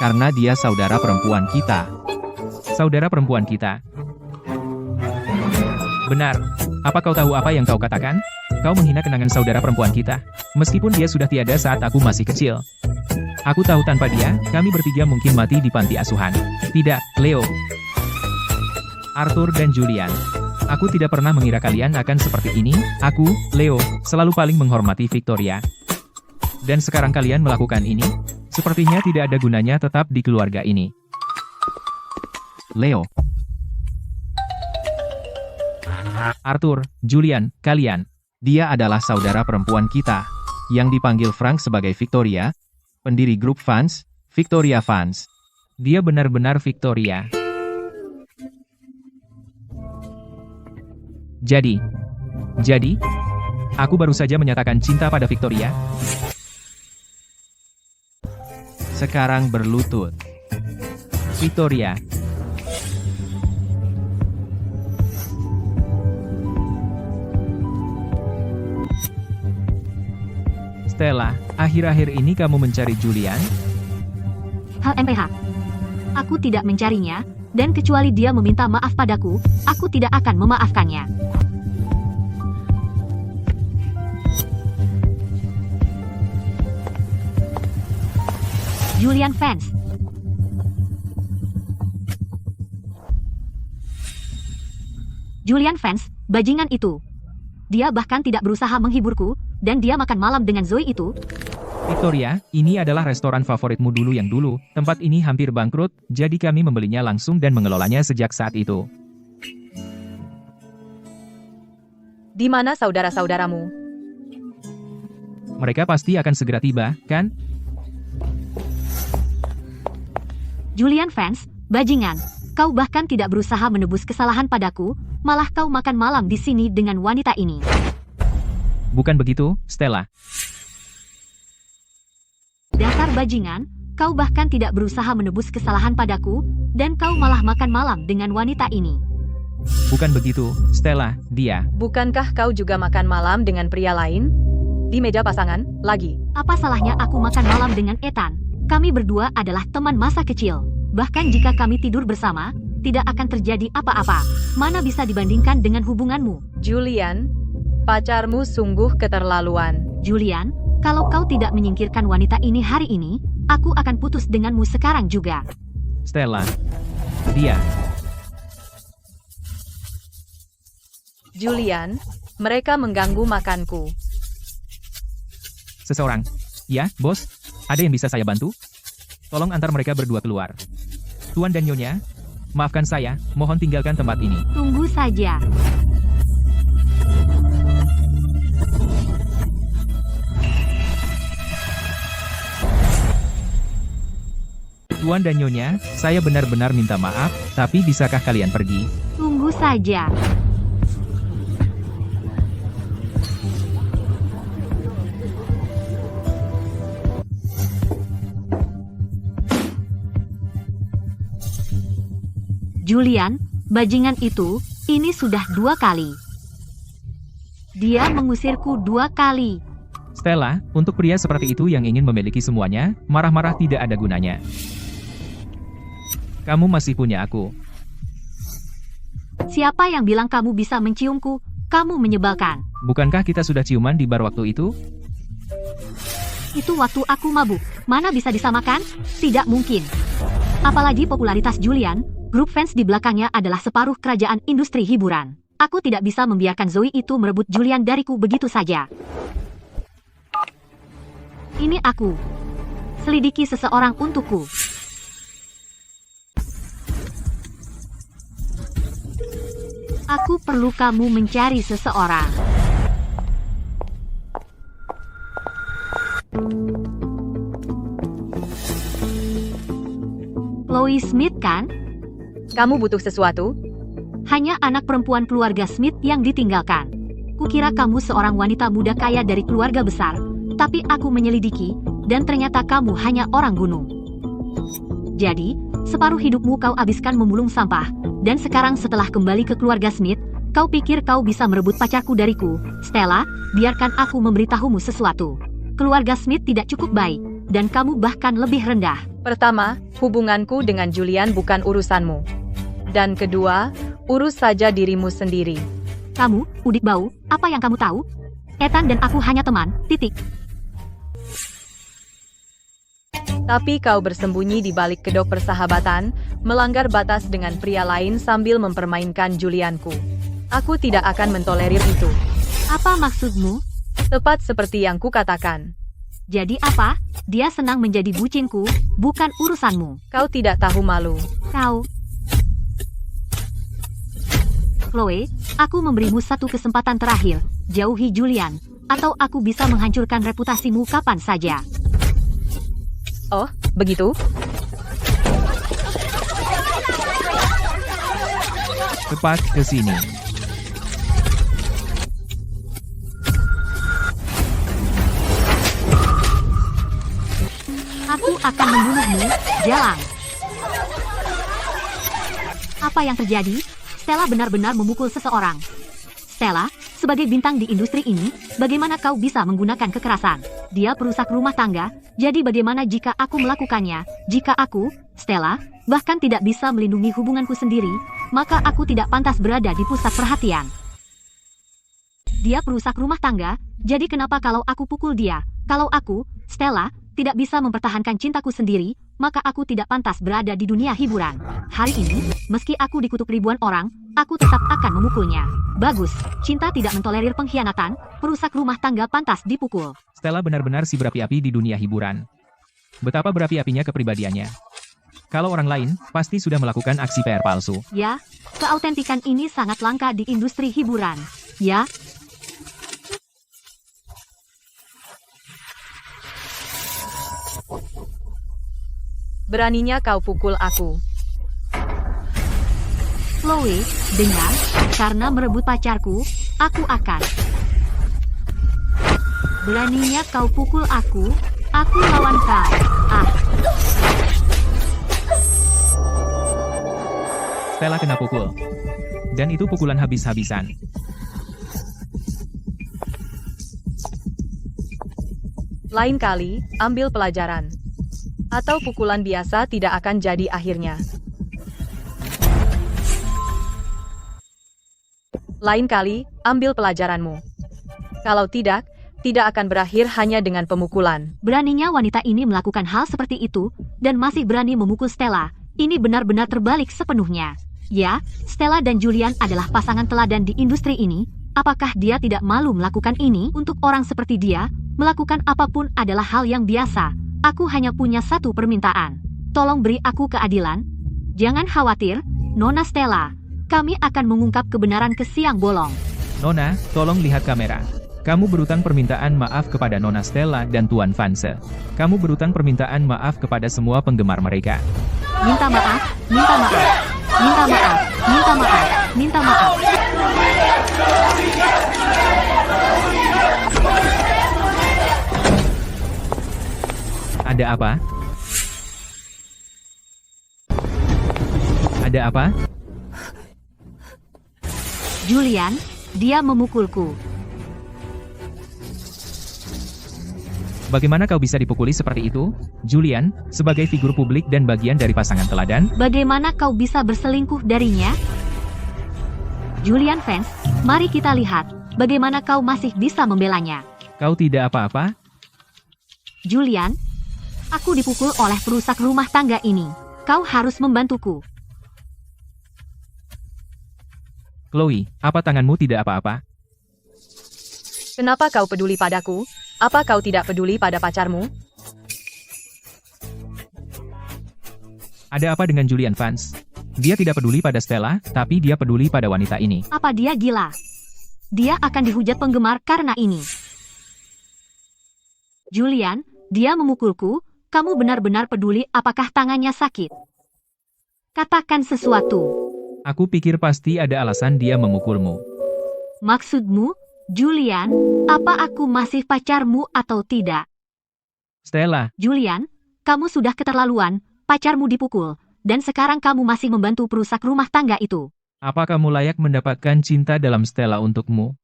S4: Karena dia saudara perempuan kita.
S1: Saudara perempuan kita. Benar. Apa kau tahu apa yang kau katakan? Kau menghina kenangan saudara perempuan kita. Meskipun dia sudah tiada saat aku masih kecil. Aku tahu tanpa dia, kami bertiga mungkin mati di panti asuhan. Tidak, Leo. Arthur dan Julian. Aku tidak pernah mengira kalian akan seperti ini. Aku, Leo, selalu paling menghormati Victoria. Dan sekarang kalian melakukan ini? Sepertinya tidak ada gunanya tetap di keluarga ini.
S4: Leo.
S1: Arthur, Julian, kalian.
S4: Dia adalah saudara perempuan kita. Yang dipanggil Frank sebagai Victoria. Pendiri grup Vance, Victoria Vance.
S1: Dia benar-benar Victoria. Jadi, aku baru saja menyatakan cinta pada Victoria.
S4: Sekarang berlutut.
S1: Victoria. Stella, akhir-akhir ini kamu mencari Julian?
S3: HMPH. Aku tidak mencarinya, dan kecuali dia meminta maaf padaku, aku tidak akan memaafkannya. Julian Vance. Julian Vance, bajingan itu. Dia bahkan tidak berusaha menghiburku, dan dia makan malam dengan Zoe itu.
S1: Victoria, ini adalah restoran favoritmu dulu yang dulu. Tempat ini hampir bangkrut, jadi kami membelinya langsung dan mengelolanya sejak saat itu.
S2: Di mana saudara-saudaramu?
S1: Mereka pasti akan segera tiba, kan?
S3: Julian Vance, bajingan. Kau bahkan tidak berusaha menebus kesalahan padaku, malah kau makan malam di sini dengan wanita ini.
S1: Bukan begitu, Stella.
S3: Dasar bajingan, kau bahkan tidak berusaha menebus kesalahan padaku, dan kau malah makan malam dengan wanita ini.
S1: Bukan begitu, Stella, dia.
S2: Bukankah kau juga makan malam dengan pria lain? Di meja pasangan, lagi.
S3: Apa salahnya aku makan malam dengan Ethan? Kami berdua adalah teman masa kecil. Bahkan jika kami tidur bersama, tidak akan terjadi apa-apa. Mana bisa dibandingkan dengan hubunganmu?
S2: Julian, pacarmu sungguh keterlaluan.
S3: Julian, kalau kau tidak menyingkirkan wanita ini hari ini, aku akan putus denganmu sekarang juga.
S1: Stella. Dia.
S2: Julian, mereka mengganggu makanku.
S1: Seseorang. Ya, bos. Ada yang bisa saya bantu? Tolong antar mereka berdua keluar. Tuan dan Nyonya, maafkan saya, mohon tinggalkan tempat ini.
S3: Tunggu saja.
S1: Tuan dan Nyonya, saya benar-benar minta maaf, tapi bisakah kalian pergi?
S3: Tunggu saja. Julian, bajingan itu, ini sudah 2 kali. Dia mengusirku 2 kali.
S1: Stella, untuk pria seperti itu yang ingin memiliki semuanya, marah-marah tidak ada gunanya. Kamu masih punya aku.
S3: Siapa yang bilang kamu bisa menciumku? Kamu menyebalkan.
S1: Bukankah kita sudah ciuman di bar waktu itu?
S3: Itu waktu aku mabuk. Mana bisa disamakan? Tidak mungkin. Apalagi popularitas Julian, grup fans di belakangnya adalah separuh kerajaan industri hiburan. Aku tidak bisa membiarkan Zoe itu merebut Julian dariku begitu saja. Ini aku. Selidiki seseorang untukku. Aku perlu kamu mencari seseorang. Chloe Smith kan?
S2: Kamu butuh sesuatu?
S3: Hanya anak perempuan keluarga Smith yang ditinggalkan. Kukira kamu seorang wanita muda kaya dari keluarga besar, tapi aku menyelidiki, dan ternyata kamu hanya orang gunung. Jadi, separuh hidupmu kau habiskan memulung sampah, dan sekarang setelah kembali ke keluarga Smith, kau pikir kau bisa merebut pacarku dariku. Stella, biarkan aku memberitahumu sesuatu. Keluarga Smith tidak cukup baik, dan kamu bahkan lebih rendah.
S2: Pertama, hubunganku dengan Julian bukan urusanmu. Dan kedua, urus saja dirimu sendiri.
S3: Kamu, udik bau, apa yang kamu tahu? Ethan dan aku hanya teman, titik.
S2: Tapi kau bersembunyi di balik kedok persahabatan, melanggar batas dengan pria lain sambil mempermainkan Julianku. Aku tidak akan mentolerir itu.
S3: Apa maksudmu?
S2: Tepat seperti yang kukatakan.
S3: Jadi apa? Dia senang menjadi bucinku, bukan urusanmu.
S2: Kau tidak tahu malu.
S3: Kau. Chloe, aku memberimu satu kesempatan terakhir. Jauhi Julian, atau aku bisa menghancurkan reputasimu kapan saja.
S2: Oh, begitu?
S1: Cepat ke sini.
S3: Aku akan membunuhmu, jalan. Apa yang terjadi? Stella benar-benar memukul seseorang. Stella, sebagai bintang di industri ini, bagaimana kau bisa menggunakan kekerasan? Dia perusak rumah tangga, jadi bagaimana jika aku melakukannya? Jika aku, Stella, bahkan tidak bisa melindungi hubunganku sendiri, maka aku tidak pantas berada di pusat perhatian. Dia perusak rumah tangga, jadi kenapa kalau aku pukul dia? Kalau aku, Stella, tidak bisa mempertahankan cintaku sendiri, maka aku tidak pantas berada di dunia hiburan. Hari ini, meski aku dikutuk ribuan orang, aku tetap akan memukulnya. Bagus, cinta tidak mentolerir pengkhianatan, perusak rumah tangga pantas dipukul.
S1: Stella benar-benar si berapi-api di dunia hiburan. Betapa berapi-apinya kepribadiannya. Kalau orang lain, pasti sudah melakukan aksi PR palsu.
S3: Ya, keautentikan ini sangat langka di industri hiburan. Ya.
S2: Beraninya kau pukul aku.
S3: Chloe, dengar, karena merebut pacarku, aku akan. Beraninya kau pukul aku lawan kau. Ah,
S1: Stella kena pukul. Dan itu pukulan habis-habisan.
S2: Lain kali, ambil pelajaran. Atau pukulan biasa tidak akan jadi akhirnya. Lain kali, ambil pelajaranmu. Kalau tidak, tidak akan berakhir hanya dengan pemukulan.
S3: beraninya wanita ini melakukan hal seperti itu, dan masih berani memukul Stella. Ini benar-benar terbalik sepenuhnya. Ya, Stella dan Julian adalah pasangan teladan di industri ini. Apakah dia tidak malu melakukan ini? Untuk orang seperti dia, melakukan apapun adalah hal yang biasa. Aku hanya punya satu permintaan. Tolong beri aku keadilan. Jangan khawatir, Nona Stella. Kami akan mengungkap kebenaran ke siang bolong.
S1: Nona, tolong lihat kamera. Kamu berutang permintaan maaf kepada Nona Stella dan Tuan Vanse. Kamu berutang permintaan maaf kepada semua penggemar mereka.
S3: Minta maaf, minta maaf, minta maaf, minta maaf, minta maaf.
S1: Ada apa? Ada apa?
S3: Julian, dia memukulku.
S1: Bagaimana kau bisa dipukuli seperti itu? Julian, sebagai figur publik dan bagian dari pasangan teladan,
S3: Bagaimana kau bisa berselingkuh darinya? Julian Vance, mari kita lihat, bagaimana kau masih bisa membelanya.
S1: kau tidak apa-apa?
S3: Julian, aku dipukul oleh perusak rumah tangga ini. Kau harus membantuku.
S1: Chloe, apa tanganmu tidak apa-apa?
S2: Kenapa kau peduli padaku? Apa kau tidak peduli pada pacarmu?
S1: Ada apa dengan Julian Vance? Dia tidak peduli pada Stella, tapi dia peduli pada wanita ini.
S3: Apa dia gila? Dia akan dihujat penggemar karena ini. Julian, dia memukulku. Kamu benar-benar peduli apakah tangannya sakit? Katakan sesuatu.
S1: Aku pikir pasti ada alasan dia memukulmu.
S3: Maksudmu, Julian, apa aku masih pacarmu atau tidak?
S1: Stella,
S3: Julian, kamu sudah keterlaluan, pacarmu dipukul, dan sekarang kamu masih membantu perusak rumah tangga itu.
S1: apa kamu layak mendapatkan cinta dalam Stella untukmu?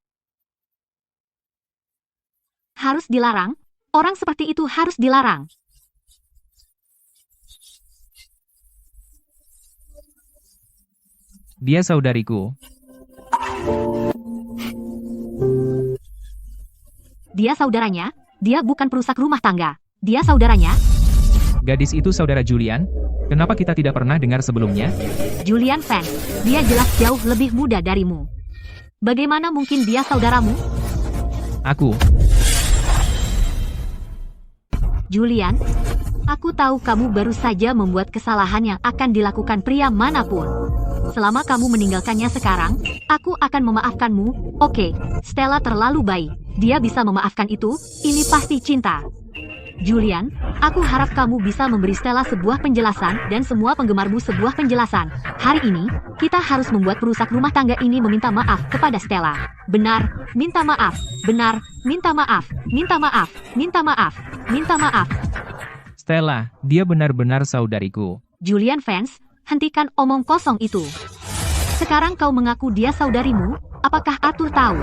S3: Harus dilarang? Orang seperti itu harus dilarang.
S1: Dia saudariku.
S3: Dia saudaranya, dia bukan perusak rumah tangga. Dia saudaranya,
S1: Gadis itu saudara Julian? Kenapa kita tidak pernah dengar sebelumnya?
S3: Julian Vance. Dia jelas jauh lebih muda darimu. Bagaimana mungkin dia saudaramu?
S1: Aku.
S3: Julian, aku tahu kamu baru saja membuat kesalahan yang akan dilakukan pria manapun. Selama kamu meninggalkannya sekarang, aku akan memaafkanmu. Oke, Stella terlalu baik. Dia bisa memaafkan itu, ini pasti cinta. Julian, aku harap kamu bisa memberi Stella sebuah penjelasan dan semua penggemarmu sebuah penjelasan. Hari ini, kita harus membuat perusak rumah tangga ini meminta maaf kepada Stella. Benar, minta maaf. Benar, minta maaf. Minta maaf. Minta maaf. Minta maaf.
S1: Stella, dia benar-benar saudariku.
S3: Julian Vance, hentikan omong kosong itu. Sekarang kau mengaku dia saudarimu, apakah Arthur tahu?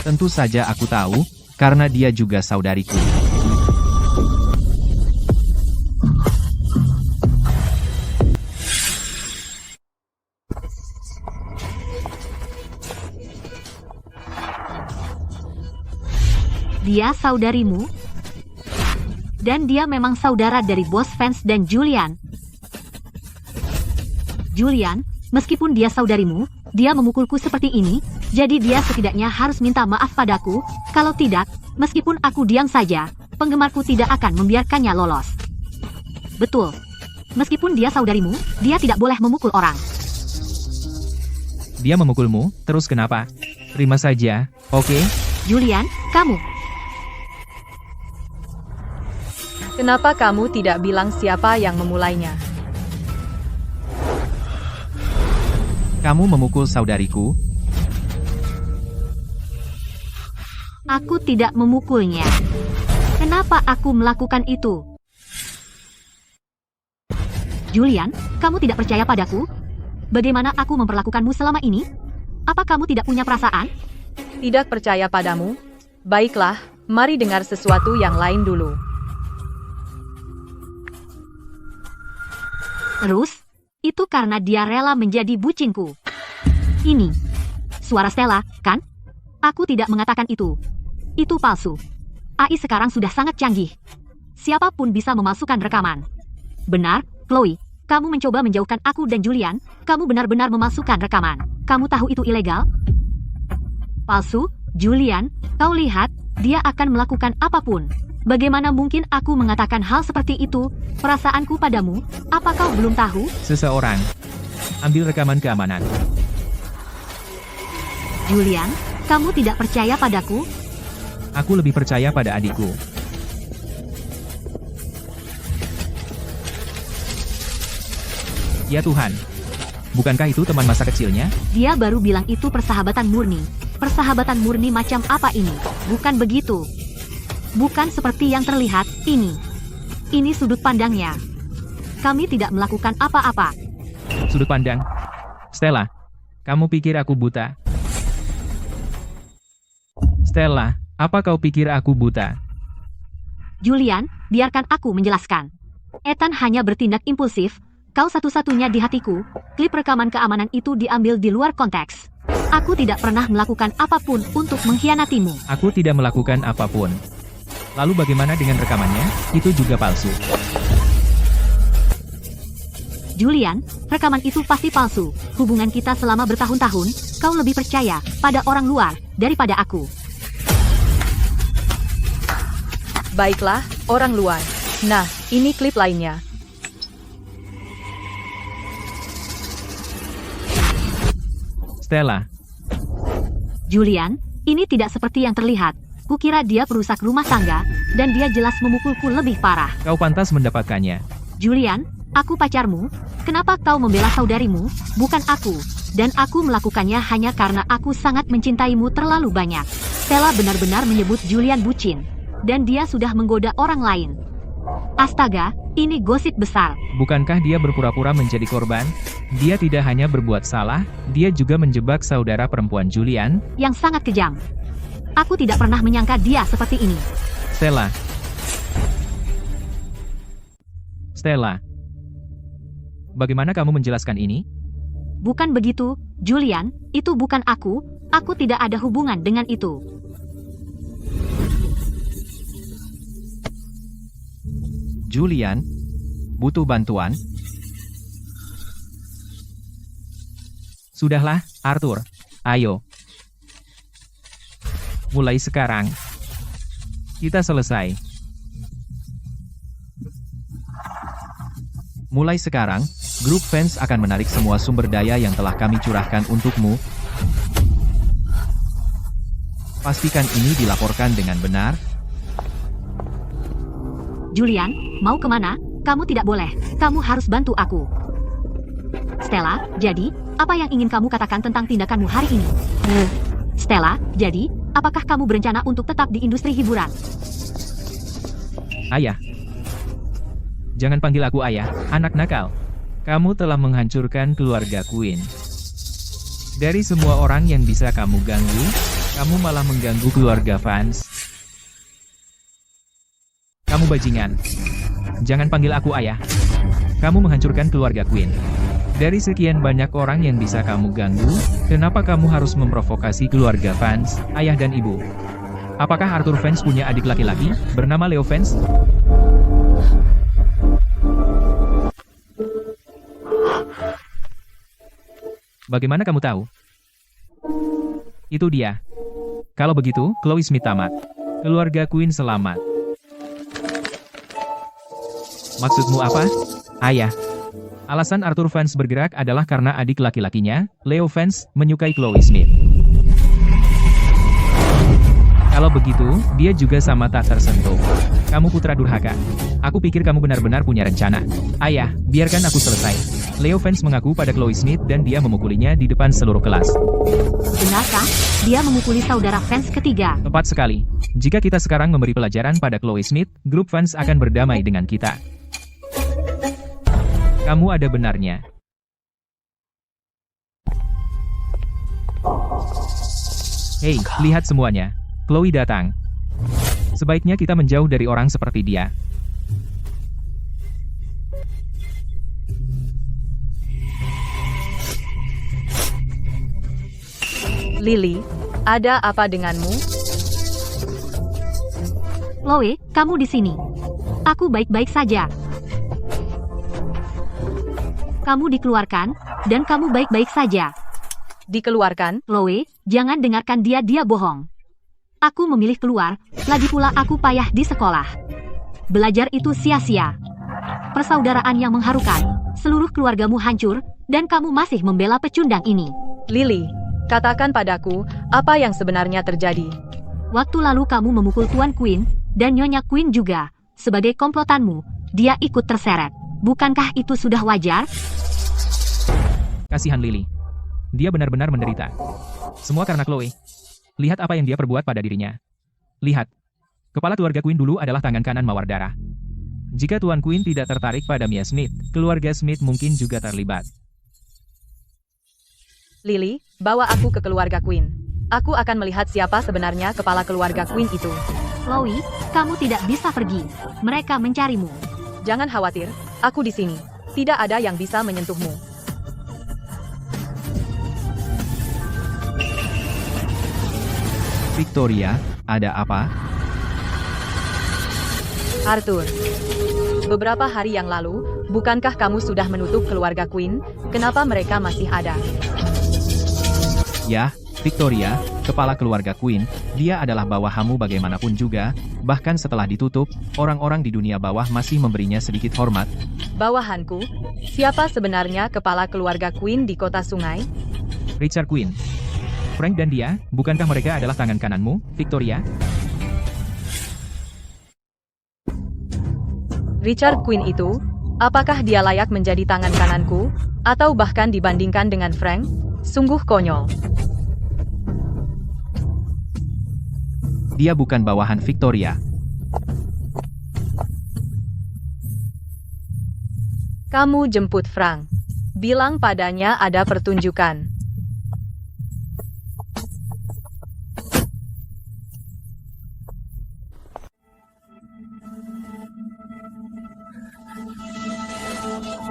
S4: Tentu saja aku tahu, karena dia juga saudariku.
S3: Dia saudarimu? Dan dia memang saudara dari bos Vance dan Julian. Julian, meskipun dia saudarimu, dia memukulku seperti ini, jadi dia setidaknya harus minta maaf padaku. Kalau tidak, meskipun aku diam saja, penggemarku tidak akan membiarkannya lolos. Betul. Meskipun dia saudarimu, dia tidak boleh memukul orang.
S1: Dia memukulmu, terus kenapa? Terima saja, oke?
S3: Julian, kamu.
S2: Kenapa kamu tidak bilang siapa yang memulainya?
S4: Kamu memukul saudariku?
S3: Aku tidak memukulnya. Kenapa aku melakukan itu? Julian, kamu tidak percaya padaku? Bagaimana aku memperlakukanmu selama ini? Apa kamu tidak punya perasaan?
S2: Tidak percaya padamu? Baiklah, mari dengar sesuatu yang lain dulu.
S3: Terus, itu karena dia rela menjadi bucinku. Ini suara Stella, kan? Aku tidak mengatakan itu. Itu palsu. AI sekarang sudah sangat canggih. Siapapun bisa memalsukan rekaman. Benar, Chloe, kamu mencoba menjauhkan aku dan Julian. Kamu benar-benar memalsukan rekaman. Kamu tahu itu ilegal? Palsu, Julian, kau lihat, dia akan melakukan apapun. Bagaimana mungkin aku mengatakan hal seperti itu? Perasaanku padamu, apa kau belum tahu?
S1: Seseorang. Ambil rekaman keamanan.
S3: Julian, kamu tidak percaya padaku?
S1: Aku lebih percaya pada adikku. Ya Tuhan. Bukankah itu teman masa kecilnya?
S3: Dia baru bilang itu persahabatan murni. Persahabatan murni macam apa ini? Bukan begitu. Bukan seperti yang terlihat, ini. Ini sudut pandangnya. Kami tidak melakukan apa-apa.
S1: Sudut pandang. Stella, kamu pikir aku buta? Stella, apa kau pikir aku buta?
S3: Julian, biarkan aku menjelaskan. Ethan hanya bertindak impulsif. Kau satu-satunya di hatiku. Klip rekaman keamanan itu diambil di luar konteks. Aku tidak pernah melakukan apapun untuk mengkhianatimu.
S1: Aku tidak melakukan apapun. Lalu bagaimana dengan rekamannya? Itu juga palsu.
S3: Julian, rekaman itu pasti palsu. Hubungan kita selama bertahun-tahun, kau lebih percaya pada orang luar daripada aku.
S2: Baiklah, orang luar. Nah, ini klip lainnya.
S1: Stella,
S3: Julian, ini tidak seperti yang terlihat. Kukira dia perusak rumah tangga, dan dia jelas memukulku lebih parah.
S1: kau pantas mendapatkannya.
S3: Julian, aku pacarmu. Kenapa kau membela saudarimu, bukan aku? Dan aku melakukannya hanya karena aku sangat mencintaimu terlalu banyak. Stella benar-benar menyebut Julian bucin. Dan dia sudah menggoda orang lain. Astaga, ini gosip besar.
S1: Bukankah dia berpura-pura menjadi korban? Dia tidak hanya berbuat salah, dia juga menjebak saudara perempuan Julian.
S3: Yang sangat kejam. Aku tidak pernah menyangka dia seperti ini.
S1: Stella. Stella. Bagaimana kamu menjelaskan ini?
S3: Bukan begitu, Julian, itu bukan aku. Aku tidak ada hubungan dengan itu.
S4: Julian, butuh bantuan?
S1: Sudahlah, Arthur. Ayo. Mulai sekarang. Kita selesai.
S4: Mulai sekarang, grup fans akan menarik semua sumber daya yang telah kami curahkan untukmu. Pastikan ini dilaporkan dengan benar.
S3: Julian, mau kemana? Kamu tidak boleh. Kamu harus bantu aku. Stella, jadi, apa yang ingin kamu katakan tentang tindakanmu hari ini? Stella, jadi, apakah kamu berencana untuk tetap di industri hiburan?
S1: Ayah. Jangan panggil aku ayah, anak nakal. Kamu telah menghancurkan keluarga Queen. Dari semua orang yang bisa kamu ganggu, kamu malah mengganggu keluarga fans. Kamu bajingan. Jangan panggil aku ayah. Kamu menghancurkan keluarga Queen. Dari sekian banyak orang yang bisa kamu ganggu, kenapa kamu harus memprovokasi keluarga fans, ayah dan ibu? Apakah Arthur fans punya adik laki-laki, bernama Leo fans? Bagaimana kamu tahu? Itu dia. Kalau begitu, Chloe Smith tamat. Keluarga Queen selamat. Maksudmu apa? Ayah. Alasan Arthur fans bergerak adalah karena adik laki-lakinya, Leo fans, menyukai Chloe Smith. Kalau begitu, dia juga sama tak tersentuh. Kamu putra durhaka. Aku pikir kamu benar-benar punya rencana. Ayah, biarkan aku selesai. Leo Vance mengaku pada Chloe Smith dan dia memukulinya di depan seluruh kelas.
S3: Benarkah? Dia memukuli saudara fans ketiga.
S1: Tepat sekali. Jika kita sekarang memberi pelajaran pada Chloe Smith, grup fans akan berdamai dengan kita. Kamu ada benarnya. Hei, lihat semuanya. Chloe datang. Sebaiknya kita menjauh dari orang seperti dia.
S2: Lily, ada apa denganmu?
S3: Chloe, kamu di sini. Aku baik-baik saja. Kamu dikeluarkan, dan kamu baik-baik saja.
S2: Dikeluarkan?
S3: Chloe, jangan dengarkan dia bohong. Aku memilih keluar, lagi pula aku payah di sekolah. Belajar itu sia-sia. Persaudaraan yang mengharukan, seluruh keluargamu hancur, dan kamu masih membela pecundang ini.
S2: Lily, katakan padaku, apa yang sebenarnya terjadi?
S3: Waktu lalu kamu memukul Tuan Queen, dan Nyonya Queen juga. Sebagai komplotanmu, dia ikut terseret. Bukankah itu sudah wajar?
S1: Kasihan Lily. Dia benar-benar menderita. Semua karena Chloe. Lihat apa yang dia perbuat pada dirinya. Lihat. Kepala keluarga Queen dulu adalah tangan kanan Mawar Darah. Jika Tuan Queen tidak tertarik pada Mia Smith, keluarga Smith mungkin juga terlibat.
S2: Lily, bawa aku ke keluarga Queen. Aku akan melihat siapa sebenarnya kepala keluarga Queen itu.
S3: Chloe, kamu tidak bisa pergi. Mereka mencarimu.
S2: Jangan khawatir, aku di sini. Tidak ada yang bisa menyentuhmu.
S4: Victoria, ada apa?
S2: Arthur, beberapa hari yang lalu, bukankah kamu sudah menutup keluarga Queen? Kenapa mereka masih ada?
S4: Ya, Victoria, kepala keluarga Queen, dia adalah bawahanmu bagaimanapun juga, bahkan setelah ditutup, orang-orang di dunia bawah masih memberinya sedikit hormat.
S2: Bawahanku? Siapa sebenarnya kepala keluarga Queen di kota sungai?
S1: Richard Queen. Frank dan dia, bukankah mereka adalah tangan kananmu, Victoria?
S2: Richard Queen itu? Apakah dia layak menjadi tangan kananku? Atau bahkan dibandingkan dengan Frank? Sungguh konyol.
S4: Dia bukan bawahan Victoria.
S2: Kamu jemput Frank. Bilang padanya ada pertunjukan.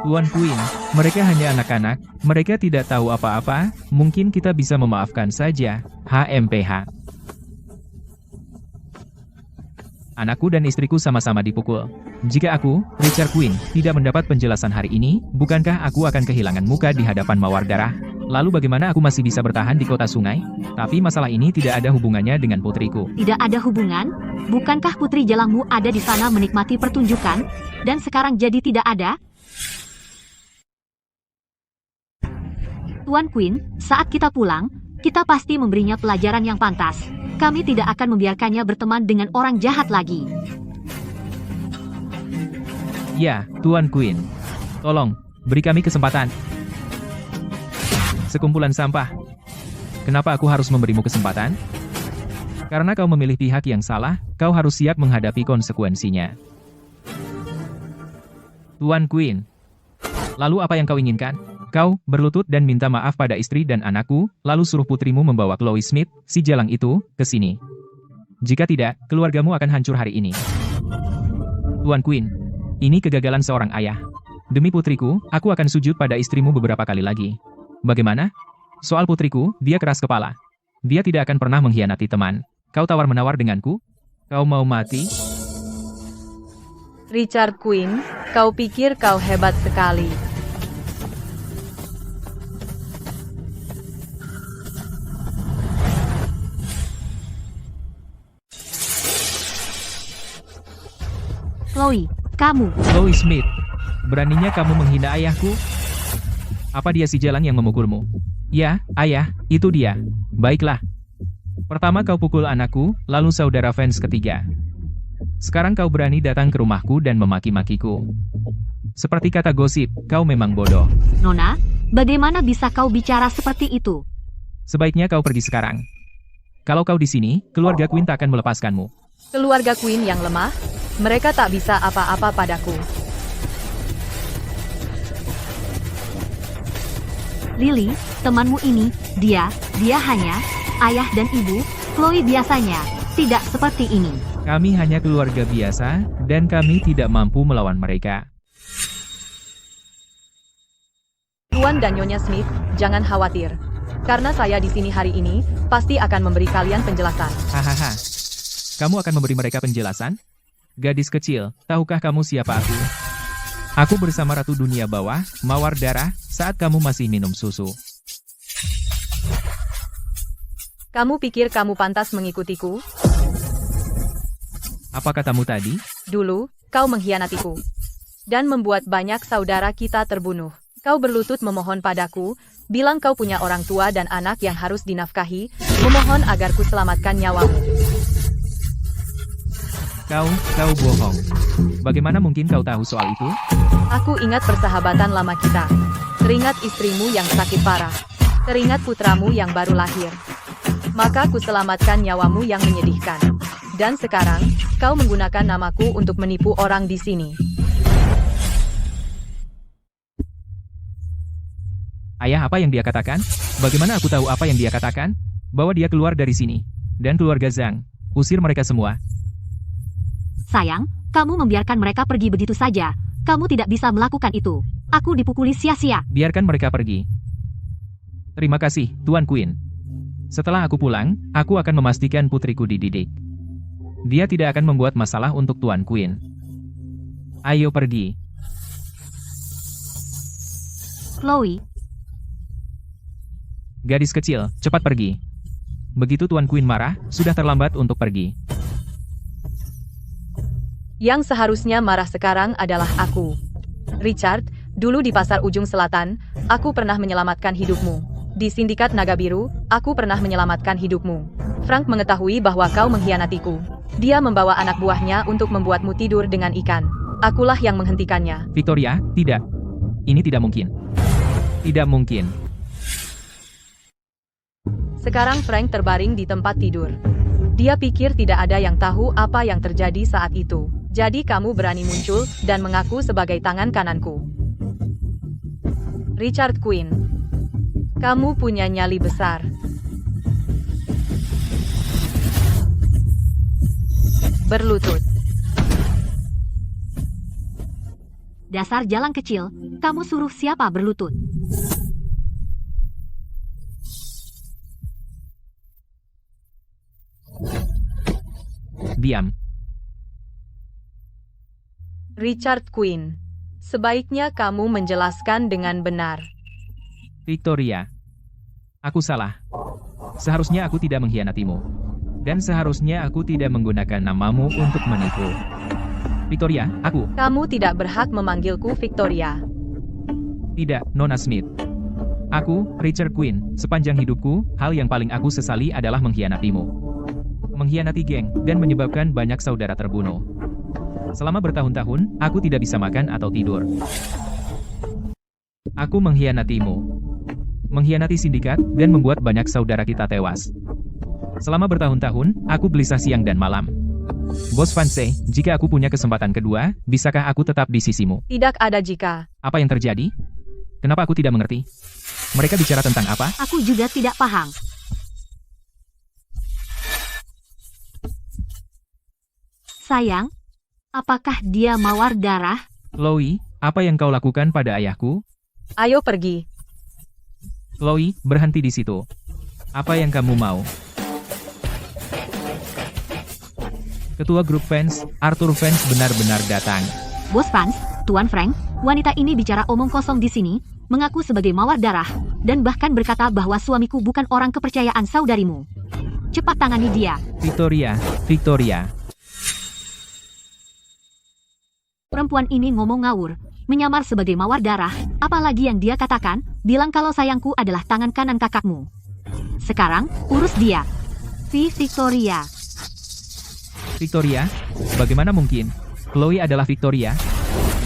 S1: Tuan Queen, mereka hanya anak-anak, mereka tidak tahu apa-apa, mungkin kita bisa memaafkan saja, HMPH. Anakku dan istriku sama-sama dipukul. Jika aku, Richard Queen, tidak mendapat penjelasan hari ini, bukankah aku akan kehilangan muka di hadapan Mawar Darah? Lalu bagaimana aku masih bisa bertahan di kota sungai? Tapi masalah ini tidak ada hubungannya dengan putriku.
S3: Tidak ada hubungan? Bukankah putri jalangmu ada di sana menikmati pertunjukan, dan sekarang jadi tidak ada? Tuan Queen, saat kita pulang, kita pasti memberinya pelajaran yang pantas. Kami tidak akan membiarkannya berteman dengan orang jahat lagi.
S1: Ya, Tuan Queen. Tolong, beri kami kesempatan. Sekumpulan sampah. Kenapa aku harus memberimu kesempatan? Karena kau memilih pihak yang salah, kau harus siap menghadapi konsekuensinya. Tuan Queen. Lalu apa yang kau inginkan? Kau berlutut dan minta maaf pada istri dan anakku, lalu suruh putrimu membawa Chloe Smith, si jalang itu, ke sini. Jika tidak, keluargamu akan hancur hari ini. Tuan Queen, ini kegagalan seorang ayah. Demi putriku, aku akan sujud pada istrimu beberapa kali lagi. Bagaimana? Soal putriku, dia keras kepala. Dia tidak akan pernah mengkhianati teman. Kau tawar-menawar denganku? Kau mau mati?
S2: Richard Queen, kau pikir kau hebat sekali.
S3: Chloe, kamu.
S1: Chloe Smith, beraninya kamu menghina ayahku? Apa dia si jalang yang memukulmu? Ya, ayah, itu dia. Baiklah. Pertama kau pukul anakku, lalu saudara fans ketiga. Sekarang kau berani datang ke rumahku dan memaki-makiku. Seperti kata gosip, kau memang bodoh.
S3: Nona, bagaimana bisa kau bicara seperti itu?
S1: Sebaiknya kau pergi sekarang. Kalau kau di sini, keluarga Queen tak akan melepaskanmu.
S2: Keluarga Queen yang lemah, mereka tak bisa apa-apa padaku.
S3: Lily, temanmu ini, dia hanya ayah dan ibu. Chloe biasanya tidak seperti ini.
S1: Kami hanya keluarga biasa, dan kami tidak mampu melawan mereka.
S2: Tuan dan Nyonya Smith, jangan khawatir. Karena saya di sini hari ini, pasti akan memberi kalian penjelasan.
S1: Hahaha. Kamu akan memberi mereka penjelasan? Gadis kecil, tahukah kamu siapa aku? Aku bersama Ratu Dunia Bawah, Mawar Darah, saat kamu masih minum susu.
S2: Kamu pikir kamu pantas mengikutiku?
S1: Apa katamu tadi?
S2: Dulu, kau mengkhianatiku. Dan membuat banyak saudara kita terbunuh. Kau berlutut memohon padaku, bilang kau punya orang tua dan anak yang harus dinafkahi, memohon agar ku selamatkan nyawamu.
S1: Kau bohong. Bagaimana mungkin kau tahu soal itu?
S2: Aku ingat persahabatan lama kita. Teringat istrimu yang sakit parah. Teringat putramu yang baru lahir. Maka ku selamatkan nyawamu yang menyedihkan. Dan sekarang, kau menggunakan namaku untuk menipu orang di sini.
S1: Ayah, apa yang dia katakan? Bagaimana aku tahu apa yang dia katakan? Bahwa dia keluar dari sini. Dan keluarga Zhang. Usir mereka semua.
S3: Sayang, kamu membiarkan mereka pergi begitu saja. Kamu tidak bisa melakukan itu. Aku dipukuli sia-sia.
S1: Biarkan mereka pergi. Terima kasih, Tuan Queen. Setelah aku pulang, aku akan memastikan putriku dididik. Dia tidak akan membuat masalah untuk Tuan Queen. Ayo pergi.
S3: Chloe,
S1: Gadis kecil, cepat pergi. Begitu Tuan Queen marah, sudah terlambat untuk pergi.
S2: Yang seharusnya marah sekarang adalah aku. Richard, dulu di pasar ujung selatan, aku pernah menyelamatkan hidupmu. Di sindikat Naga Biru, aku pernah menyelamatkan hidupmu. Frank mengetahui bahwa kau mengkhianatiku. Dia membawa anak buahnya untuk membuatmu tidur dengan ikan. Akulah yang menghentikannya.
S1: Victoria, tidak. Ini tidak mungkin. Tidak mungkin.
S2: Sekarang Frank terbaring di tempat tidur. Dia pikir tidak ada yang tahu apa yang terjadi saat itu. Jadi kamu berani muncul dan mengaku sebagai tangan kananku. Richard Queen, kamu punya nyali besar. Berlutut.
S3: dasar jalan kecil, kamu suruh siapa berlutut?
S1: Diam.
S2: Richard Queen, sebaiknya kamu menjelaskan dengan benar.
S1: Victoria. Aku salah. Seharusnya aku tidak mengkhianatimu. Dan seharusnya aku tidak menggunakan namamu untuk menipu. Victoria, aku.
S2: Kamu tidak berhak memanggilku Victoria.
S1: Tidak, Nona Smith. Aku, Richard Queen, sepanjang hidupku, hal yang paling aku sesali adalah mengkhianatimu. Mengkhianati geng, dan menyebabkan banyak saudara terbunuh. Selama bertahun-tahun, aku tidak bisa makan atau tidur. Aku mengkhianatimu. Mengkhianati sindikat, dan membuat banyak saudara kita tewas. Selama bertahun-tahun, aku gelisah siang dan malam. Bos Fanse, jika aku punya kesempatan kedua, bisakah aku tetap di sisimu?
S2: Tidak ada jika.
S1: Apa yang terjadi? Kenapa aku tidak mengerti? Mereka bicara tentang apa?
S3: Aku juga tidak paham. Sayang, apakah dia mawar darah?
S1: Chloe, apa yang kau lakukan pada ayahku?
S2: Ayo pergi.
S1: Chloe, berhenti di situ. Apa yang kamu mau? Ketua grup fans, Arthur Fans benar-benar datang.
S3: Bos Fans, Tuan Frank, wanita ini bicara omong kosong di sini, mengaku sebagai mawar darah, dan bahkan berkata bahwa suamiku bukan orang kepercayaan saudarimu. Cepat tangani dia.
S1: Victoria, Victoria.
S3: Perempuan ini ngomong ngawur, menyamar sebagai mawar darah, apalagi yang dia katakan, bilang kalau sayangku adalah tangan kanan kakakmu. Sekarang, urus dia. Victoria.
S1: Victoria? Bagaimana mungkin? Chloe adalah Victoria?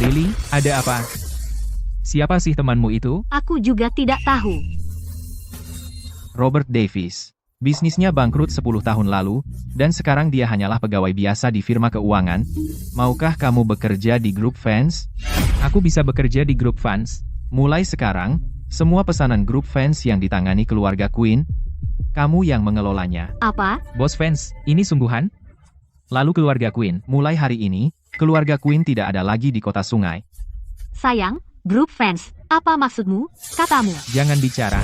S1: Lily, ada apa? Siapa sih temanmu itu?
S3: Aku juga tidak tahu.
S4: Robert Davis. Bisnisnya bangkrut 10 tahun lalu, dan sekarang dia hanyalah pegawai biasa di firma keuangan. Maukah kamu bekerja di grup fans?
S1: Aku bisa bekerja di grup fans.
S4: Mulai sekarang, semua pesanan grup fans yang ditangani keluarga Queen, kamu yang mengelolanya.
S3: Apa?
S1: Bos fans, ini sungguhan? Lalu keluarga Queen.
S4: Mulai hari ini, keluarga Queen tidak ada lagi di kota sungai.
S3: Sayang, grup fans. Apa maksudmu? Katamu.
S1: Jangan bicara.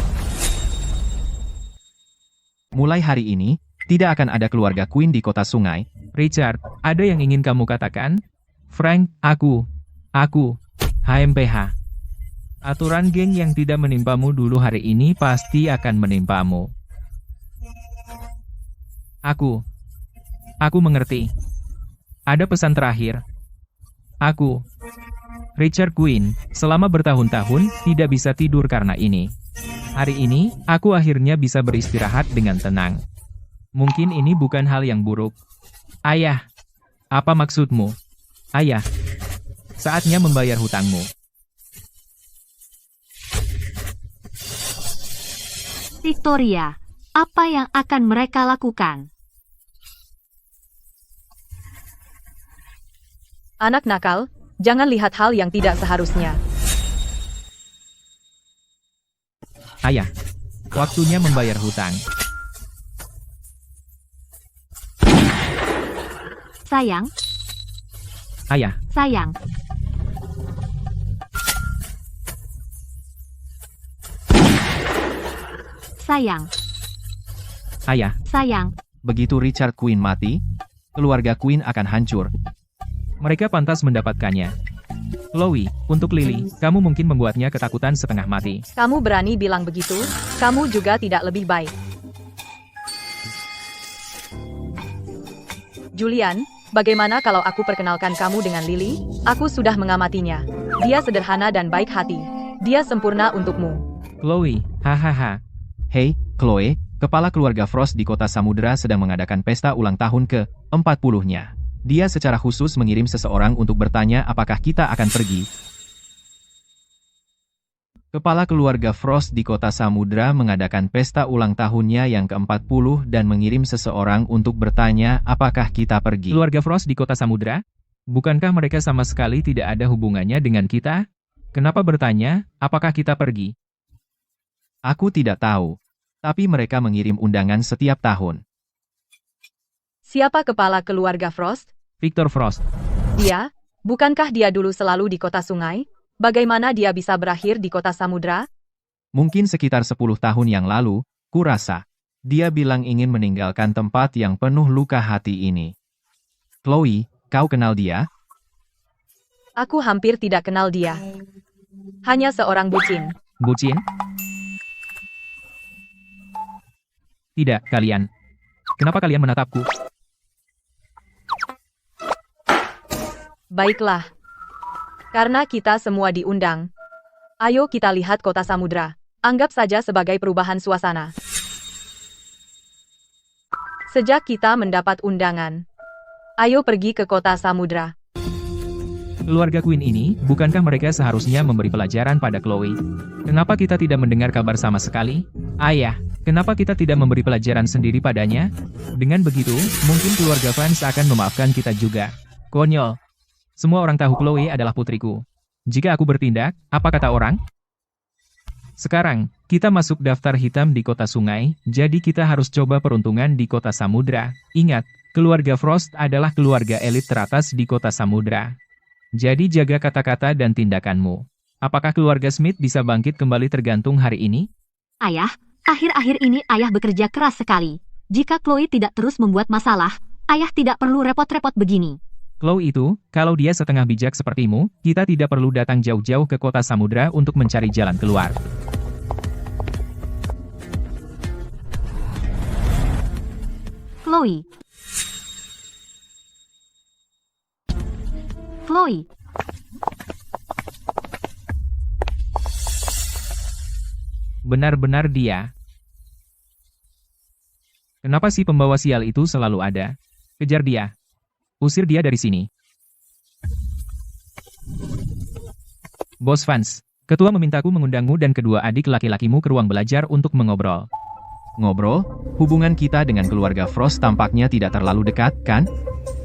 S4: Mulai hari ini, tidak akan ada keluarga Queen di kota sungai.
S1: Richard, ada yang ingin kamu katakan? Frank, aku, HMPH. Aturan geng yang tidak menimpamu dulu hari ini pasti akan menimpamu. Aku mengerti. Ada pesan terakhir. Aku, Richard Queen, selama bertahun-tahun tidak bisa tidur karena ini. Hari ini, aku akhirnya bisa beristirahat dengan tenang. Mungkin ini bukan hal yang buruk. Ayah, apa maksudmu? Ayah, saatnya membayar hutangmu.
S3: Victoria, apa yang akan mereka lakukan?
S2: Anak nakal, jangan lihat hal yang tidak seharusnya.
S1: Ayah, waktunya membayar hutang.
S3: Sayang,
S1: Ayah,
S3: sayang. Sayang,
S1: ayah,
S3: sayang.
S4: Begitu Richard Queen mati, keluarga Queen akan hancur.
S1: mereka pantas mendapatkannya. Chloe, untuk Lily, kamu mungkin membuatnya ketakutan setengah mati.
S2: Kamu berani bilang begitu? Kamu juga tidak lebih baik. Julian, bagaimana kalau aku perkenalkan kamu dengan Lily? Aku sudah mengamatinya. Dia sederhana dan baik hati. Dia sempurna untukmu.
S1: Chloe, hahaha.
S4: Hei, Chloe, kepala keluarga Frost di kota Samudra sedang mengadakan pesta ulang tahun ke-40-nya. Dia secara khusus mengirim seseorang untuk bertanya apakah kita akan pergi. Kepala keluarga Frost di kota Samudra mengadakan pesta ulang tahunnya yang ke-40 dan mengirim seseorang untuk bertanya apakah kita pergi.
S1: Keluarga Frost di kota Samudra? Bukankah mereka sama sekali tidak ada hubungannya dengan kita? Kenapa bertanya, apakah kita pergi?
S4: Aku tidak tahu. Tapi mereka mengirim undangan setiap tahun.
S2: Siapa kepala keluarga Frost?
S1: Victor Frost.
S2: Dia? Bukankah dia dulu selalu di kota sungai? Bagaimana dia bisa berakhir di kota samudra?
S4: Mungkin sekitar 10 tahun yang lalu, kurasa. Dia bilang ingin meninggalkan tempat yang penuh luka hati ini. Chloe, kau kenal dia?
S2: Aku hampir tidak kenal dia. Hanya seorang bucin.
S1: Bucin? Tidak, kalian. Kenapa kalian menatapku?
S2: Baiklah. Karena kita semua diundang. Ayo kita lihat kota samudra. Anggap saja sebagai perubahan suasana. Sejak kita mendapat undangan. Ayo pergi ke kota samudra.
S1: Keluarga Queen ini, bukankah mereka seharusnya memberi pelajaran pada Chloe? Kenapa kita tidak mendengar kabar sama sekali? Ayah, kenapa kita tidak memberi pelajaran sendiri padanya? Dengan begitu, mungkin keluarga fans akan memaafkan kita juga. Konyol. Semua orang tahu Chloe adalah putriku. Jika aku bertindak, apa kata orang? Sekarang, kita masuk daftar hitam di kota sungai, jadi kita harus coba peruntungan di kota samudra. Ingat, keluarga Frost adalah keluarga elit teratas di kota samudra. Jadi jaga kata-kata dan tindakanmu. Apakah keluarga Smith bisa bangkit kembali tergantung hari ini?
S3: Ayah, akhir-akhir ini ayah bekerja keras sekali. Jika Chloe tidak terus membuat masalah, ayah tidak perlu repot-repot begini.
S1: Chloe itu, kalau dia setengah bijak sepertimu, kita tidak perlu datang jauh-jauh ke kota samudra untuk mencari jalan keluar.
S3: Chloe. Chloe.
S1: Benar-benar dia. Kenapa si pembawa sial itu selalu ada? Kejar dia. Usir dia dari sini. Bos Vance, ketua memintaku mengundangmu dan kedua adik laki-lakimu ke ruang belajar untuk mengobrol.
S4: Ngobrol? Hubungan kita dengan keluarga Frost tampaknya tidak terlalu dekat, kan?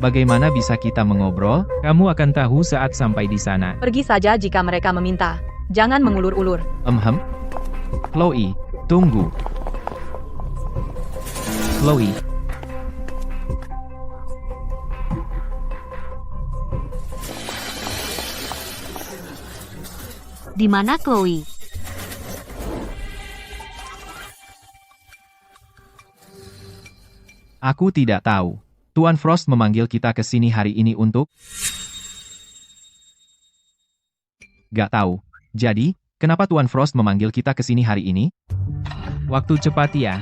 S4: Bagaimana bisa kita mengobrol?
S1: Kamu akan tahu saat sampai di sana.
S2: Pergi saja jika mereka meminta. Jangan mengulur-ulur.
S4: Chloe, tunggu.
S1: Chloe.
S3: Di mana Chloe?
S4: Aku tidak tahu. Tuan Frost memanggil kita ke sini hari ini untuk... Gak tahu. Jadi, kenapa Tuan Frost memanggil kita ke sini hari ini?
S1: Waktu cepat ya.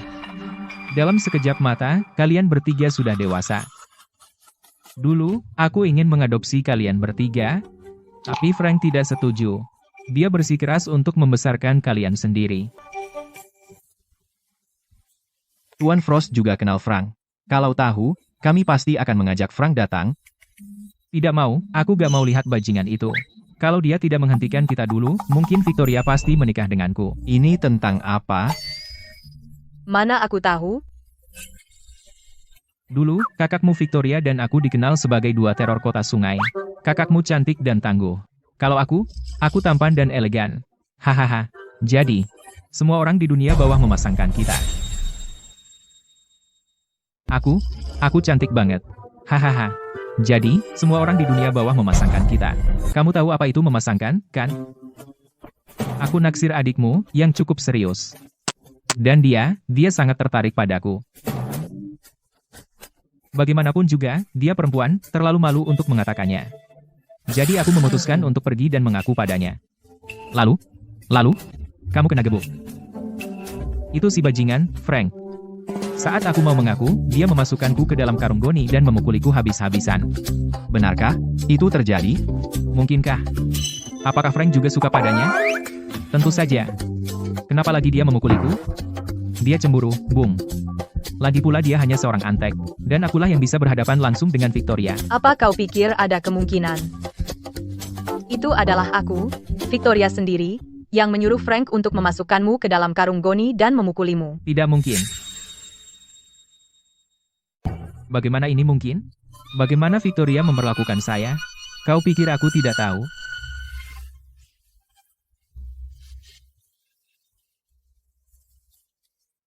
S1: Dalam sekejap mata, kalian bertiga sudah dewasa. Dulu, aku ingin mengadopsi kalian bertiga, tapi Frank tidak setuju. Dia bersikeras untuk membesarkan kalian sendiri.
S4: Tuan Frost juga kenal Frank. Kalau tahu, kami pasti akan mengajak Frank datang.
S1: Tidak mau, aku gak mau lihat bajingan itu. Kalau dia tidak menghentikan kita dulu, mungkin Victoria pasti menikah denganku.
S4: Ini tentang apa?
S2: Mana aku tahu?
S1: Dulu, kakakmu Victoria dan aku dikenal sebagai dua teror kota sungai. Kakakmu cantik dan tangguh. Kalau aku tampan dan elegan. Hahaha. Jadi, semua orang di dunia bawah memasangkan kita. Aku cantik banget. Hahaha. Jadi, semua orang di dunia bawah memasangkan kita. Kamu tahu apa itu memasangkan, kan? Aku naksir adikmu, yang cukup serius. Dan dia sangat tertarik padaku. Bagaimanapun juga, dia perempuan, terlalu malu untuk mengatakannya. Jadi aku memutuskan untuk pergi dan mengaku padanya. Lalu, kamu kena gebuk. Itu si bajingan, Frank. Saat aku mau mengaku, dia memasukkanku ke dalam karung goni dan memukuliku habis-habisan.
S4: Benarkah itu terjadi?
S1: Mungkinkah? Apakah Frank juga suka padanya? Tentu saja. Kenapa lagi dia memukuliku? Dia cemburu, boom. Lagi pula dia hanya seorang antek, dan akulah yang bisa berhadapan langsung dengan Victoria.
S2: Apa kau pikir ada kemungkinan? Itu adalah aku, Victoria sendiri, yang menyuruh Frank untuk memasukkanmu ke dalam karung goni dan memukulimu.
S1: Tidak mungkin. Bagaimana ini mungkin? Bagaimana Victoria memperlakukan saya? Kau pikir aku tidak tahu?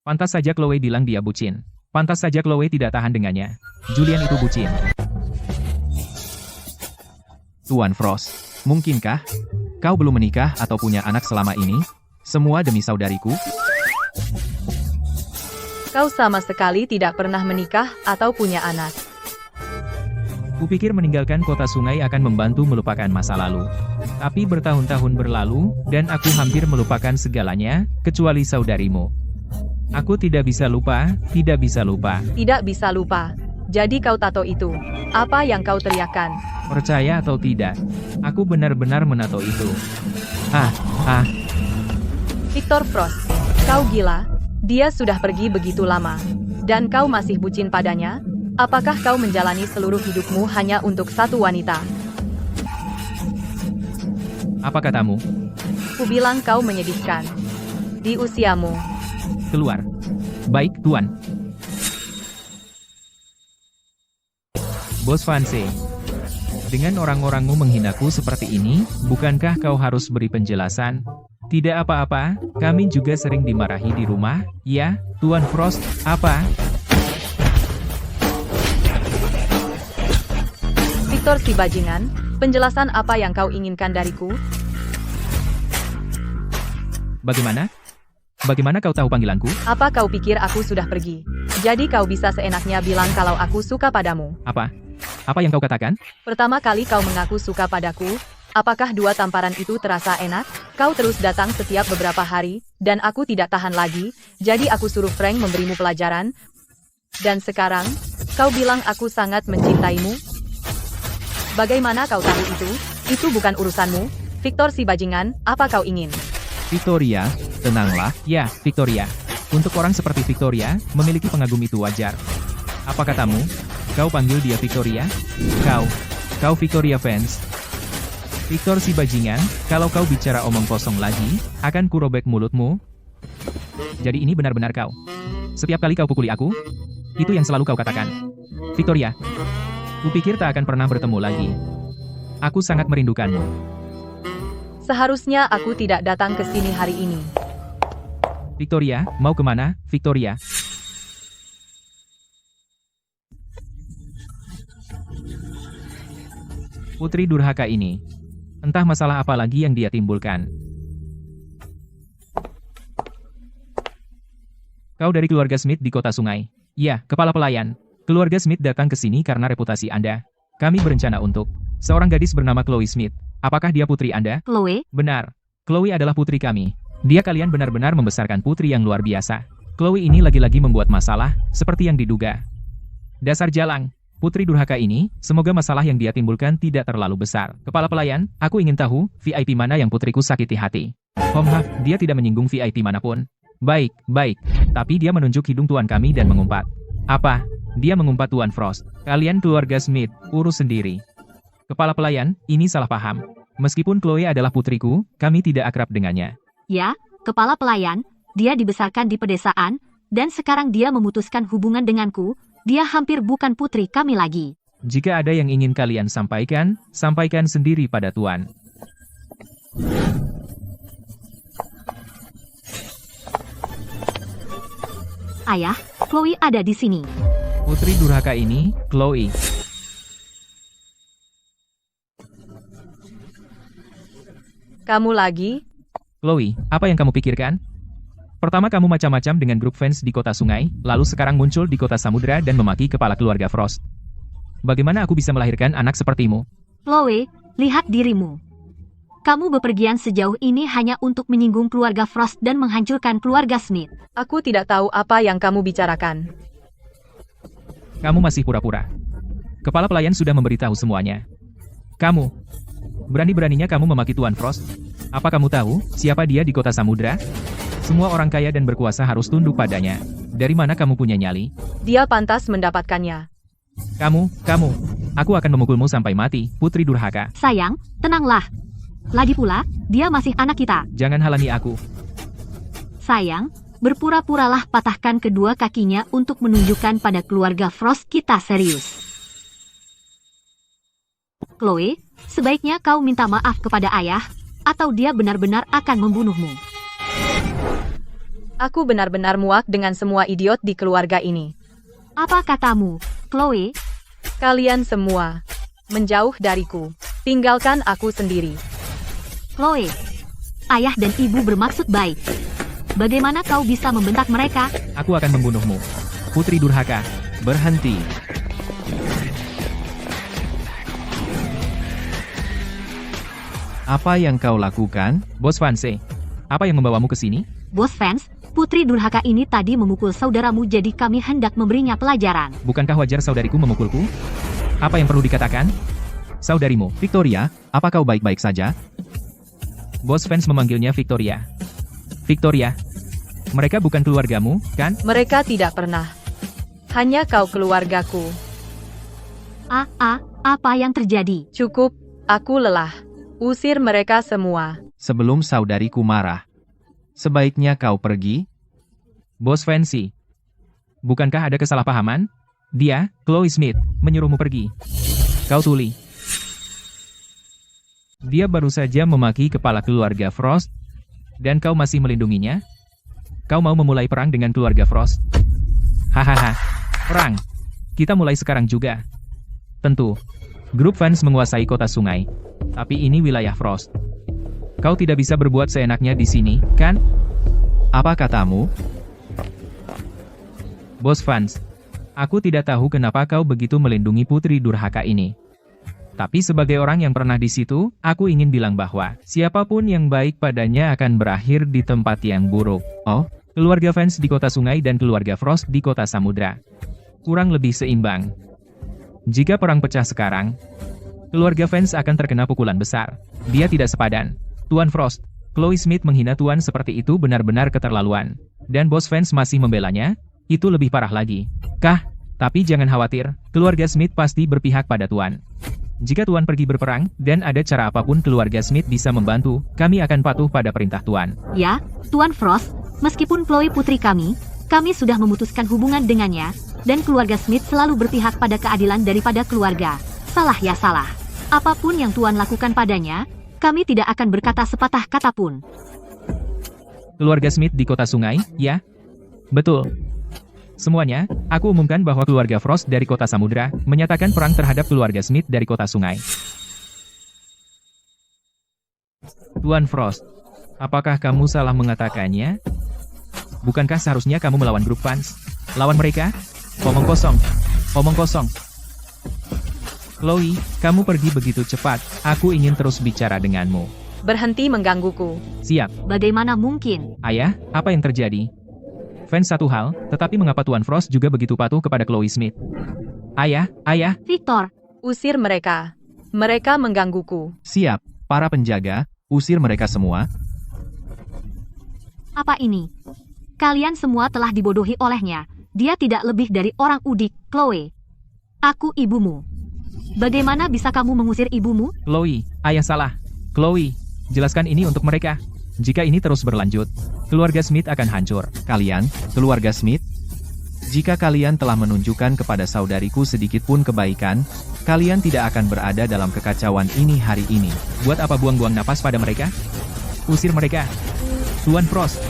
S1: Pantas saja Chloe bilang dia bucin. Pantas saja Chloe tidak tahan dengannya. Julian itu bucin.
S4: Tuan Frost, mungkinkah kau belum menikah atau punya anak selama ini? Semua demi saudariku?
S2: Kau sama sekali tidak pernah menikah atau punya anak.
S1: Kupikir meninggalkan kota sungai akan membantu melupakan masa lalu. Tapi bertahun-tahun berlalu, dan aku hampir melupakan segalanya, kecuali saudarimu. Aku tidak bisa lupa, tidak bisa lupa.
S2: Tidak bisa lupa. Jadi kau tato itu. Apa yang kau teriakkan?
S1: Percaya atau tidak, aku benar-benar menato itu.
S2: Victor Frost, kau gila? Dia sudah pergi begitu lama. Dan kau masih bucin padanya? Apakah kau menjalani seluruh hidupmu hanya untuk satu wanita?
S1: Apa katamu?
S2: Kubilang kau menyedihkan. Di usiamu.
S1: Keluar. Baik, Tuan. Bos Vance. Dengan orang-orangmu menghinaku seperti ini, bukankah kau harus beri penjelasan? Tidak apa-apa, kami juga sering dimarahi di rumah, ya, Tuan Frost, apa?
S2: Victor si bajingan, penjelasan apa yang kau inginkan dariku?
S1: Bagaimana? Bagaimana kau tahu panggilanku?
S2: Apa kau pikir aku sudah pergi? Jadi kau bisa seenaknya bilang kalau aku suka padamu.
S1: Apa? Apa yang kau katakan?
S2: Pertama kali kau mengaku suka padaku, apakah dua tamparan itu terasa enak? Kau terus datang setiap beberapa hari, dan aku tidak tahan lagi, jadi aku suruh Frank memberimu pelajaran. Dan sekarang, kau bilang aku sangat mencintaimu? Bagaimana kau tahu itu? Itu bukan urusanmu. Victor si bajingan, apa kau ingin?
S4: Victoria, tenanglah.
S1: Ya, Victoria. Untuk orang seperti Victoria, memiliki pengagum itu wajar. Apa katamu? Kau panggil dia Victoria? Kau Victoria fans? Victor si bajingan, kalau kau bicara omong kosong lagi, akan kurobek mulutmu. Jadi ini benar-benar kau. Setiap kali kau pukuli aku, itu yang selalu kau katakan. Victoria, kupikir tak akan pernah bertemu lagi. Aku sangat merindukanmu.
S2: Seharusnya aku tidak datang ke sini hari ini.
S1: Victoria, mau kemana, Victoria? Putri durhaka ini. Entah masalah apa lagi yang dia timbulkan. Kau dari keluarga Smith di kota sungai. Ya, kepala pelayan. Keluarga Smith datang ke sini karena reputasi Anda. Kami berencana untuk seorang gadis bernama Chloe Smith. Apakah dia putri Anda?
S3: Chloe,
S1: Benar. Chloe adalah putri kami. Dia kalian benar-benar membesarkan putri yang luar biasa. Chloe ini lagi-lagi membuat masalah, seperti yang diduga. Dasar jalang. Putri durhaka ini, semoga masalah yang dia timbulkan tidak terlalu besar. Kepala pelayan, aku ingin tahu, VIP mana yang putriku sakiti hati. Homhaf, dia tidak menyinggung VIP manapun. Baik. Tapi dia menunjuk hidung tuan kami dan mengumpat. Apa? Dia mengumpat Tuan Frost. Kalian keluarga Smith, urus sendiri. Kepala pelayan, ini salah paham. Meskipun Chloe adalah putriku, kami tidak akrab dengannya.
S3: ya, kepala pelayan, dia dibesarkan di pedesaan, dan sekarang dia memutuskan hubungan denganku, dia hampir bukan putri kami lagi.
S1: Jika ada yang ingin kalian sampaikan, sampaikan sendiri pada Tuan.
S3: Ayah, Chloe ada di sini.
S1: Putri durhaka ini, Chloe.
S2: Kamu lagi?
S1: Chloe, apa yang kamu pikirkan? Pertama kamu macam-macam dengan grup fans di kota sungai, lalu sekarang muncul di kota samudera dan memaki kepala keluarga Frost. Bagaimana aku bisa melahirkan anak sepertimu?
S3: Chloe, lihat dirimu. Kamu bepergian sejauh ini hanya untuk menyinggung keluarga Frost dan menghancurkan keluarga Smith.
S2: Aku tidak tahu apa yang kamu bicarakan.
S1: Kamu masih pura-pura. Kepala pelayan sudah memberitahu semuanya. Kamu, berani-beraninya kamu memaki Tuan Frost? Apa kamu tahu siapa dia di kota samudera? Semua orang kaya dan berkuasa harus tunduk padanya. Dari mana kamu punya nyali?
S2: Dia pantas mendapatkannya.
S1: Kamu, aku akan memukulmu sampai mati, Putri durhaka.
S3: Sayang, tenanglah. Lagi pula, dia masih anak kita.
S1: Jangan halangi aku.
S3: Sayang, berpura-puralah patahkan kedua kakinya untuk menunjukkan pada keluarga Frost kita serius. Chloe, sebaiknya kau minta maaf kepada ayah, atau dia benar-benar akan membunuhmu.
S2: Aku benar-benar muak dengan semua idiot di keluarga ini.
S3: Apa katamu, Chloe?
S2: Kalian semua, menjauh dariku. Tinggalkan aku sendiri.
S3: Chloe, ayah dan ibu bermaksud baik. Bagaimana kau bisa membentak mereka?
S1: Aku akan membunuhmu. Putri durhaka.
S4: Berhenti. Apa yang kau lakukan?
S1: Bos Vanse, apa yang membawamu ke sini?
S3: Bos fans, putri durhaka ini tadi memukul saudaramu jadi kami hendak memberinya pelajaran.
S1: Bukankah wajar saudariku memukulku? Apa yang perlu dikatakan? Saudarimu.
S4: Victoria, apa kau baik-baik saja?
S1: Bos fans memanggilnya Victoria. Victoria, mereka bukan keluargamu, kan?
S2: Mereka tidak pernah. Hanya kau keluargaku.
S3: Apa yang terjadi?
S2: Cukup, aku lelah. Usir mereka semua.
S4: Sebelum saudariku marah, sebaiknya kau pergi.
S1: Bos Fancy, bukankah ada kesalahpahaman? Dia, Chloe Smith, menyuruhmu pergi. Kau tuli. Dia baru saja memaki kepala keluarga Frost, dan kau masih melindunginya? Kau mau memulai perang dengan keluarga Frost? Hahaha, perang. Kita mulai sekarang juga. Tentu, grup fans menguasai kota sungai, tapi ini wilayah Frost. Kau tidak bisa berbuat seenaknya di sini, kan?
S4: Apa katamu?
S1: Bos fans, aku tidak tahu kenapa kau begitu melindungi putri durhaka ini. Tapi sebagai orang yang pernah di situ, aku ingin bilang bahwa siapapun yang baik padanya akan berakhir di tempat yang buruk.
S4: Oh,
S1: keluarga fans di kota sungai dan keluarga Frost di kota samudra. Kurang lebih seimbang. Jika perang pecah sekarang, keluarga fans akan terkena pukulan besar. Dia tidak sepadan. Tuan Frost, Chloe Smith menghina Tuan seperti itu benar-benar keterlaluan. Dan bos fans masih membelanya, itu lebih parah lagi. Tapi jangan khawatir, keluarga Smith pasti berpihak pada Tuan. Jika Tuan pergi berperang, dan ada cara apapun keluarga Smith bisa membantu, kami akan patuh pada perintah Tuan.
S3: Ya, Tuan Frost, meskipun Chloe putri kami sudah memutuskan hubungan dengannya, dan keluarga Smith selalu berpihak pada keadilan daripada keluarga. Salah ya salah. Apapun yang Tuan lakukan padanya, kami tidak akan berkata sepatah kata pun.
S1: Keluarga Smith di kota sungai, ya? Betul. Semuanya, aku umumkan bahwa keluarga Frost dari kota samudra menyatakan perang terhadap keluarga Smith dari kota sungai. Tuan Frost, apakah kamu salah mengatakannya? Bukankah seharusnya kamu melawan grup fans? Lawan mereka? Omong kosong. Omong kosong. Chloe, kamu pergi begitu cepat. Aku ingin terus bicara denganmu.
S2: Berhenti menggangguku.
S1: Siap.
S3: Bagaimana mungkin?
S1: Ayah, apa yang terjadi? Fans satu hal, tetapi mengapa Tuan Frost juga begitu patuh kepada Chloe Smith? Ayah,
S3: Victor,
S2: Usir mereka. Mereka menggangguku.
S4: Siap, para penjaga, usir mereka semua.
S3: apa ini? Kalian semua telah dibodohi olehnya. Dia tidak lebih dari orang udik, Chloe. Aku ibumu. Bagaimana bisa kamu mengusir ibumu?
S1: Chloe, ayah salah. Chloe, jelaskan ini untuk mereka. Jika ini terus berlanjut, keluarga Smith akan hancur.
S4: Kalian, keluarga Smith, jika kalian telah menunjukkan kepada saudariku sedikit pun kebaikan, kalian tidak akan berada dalam kekacauan ini hari ini.
S1: Buat apa buang-buang napas pada mereka? Usir mereka. Tuan Frost.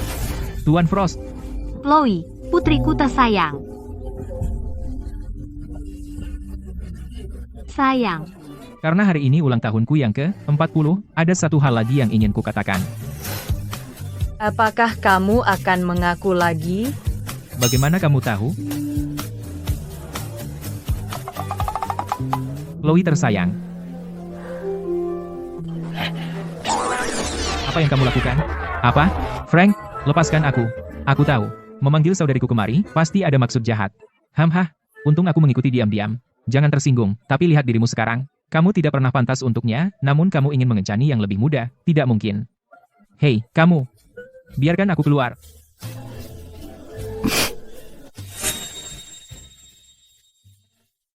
S1: Tuan Frost.
S3: Chloe, putriku tersayang. Sayang,
S1: Karena hari ini ulang tahunku yang ke-40, ada satu hal lagi yang ingin kukatakan.
S2: Apakah kamu akan mengaku lagi?
S1: Bagaimana kamu tahu? Chloe tersayang. Apa yang kamu lakukan? Apa? Frank, lepaskan aku. Aku tahu. Memanggil saudariku kemari, pasti ada maksud jahat. Hamhah, untung aku mengikuti diam-diam. Jangan tersinggung, tapi lihat dirimu sekarang. Kamu tidak pernah pantas untuknya, namun kamu ingin mengencani yang lebih muda. Tidak mungkin. Hei, kamu. Biarkan aku keluar.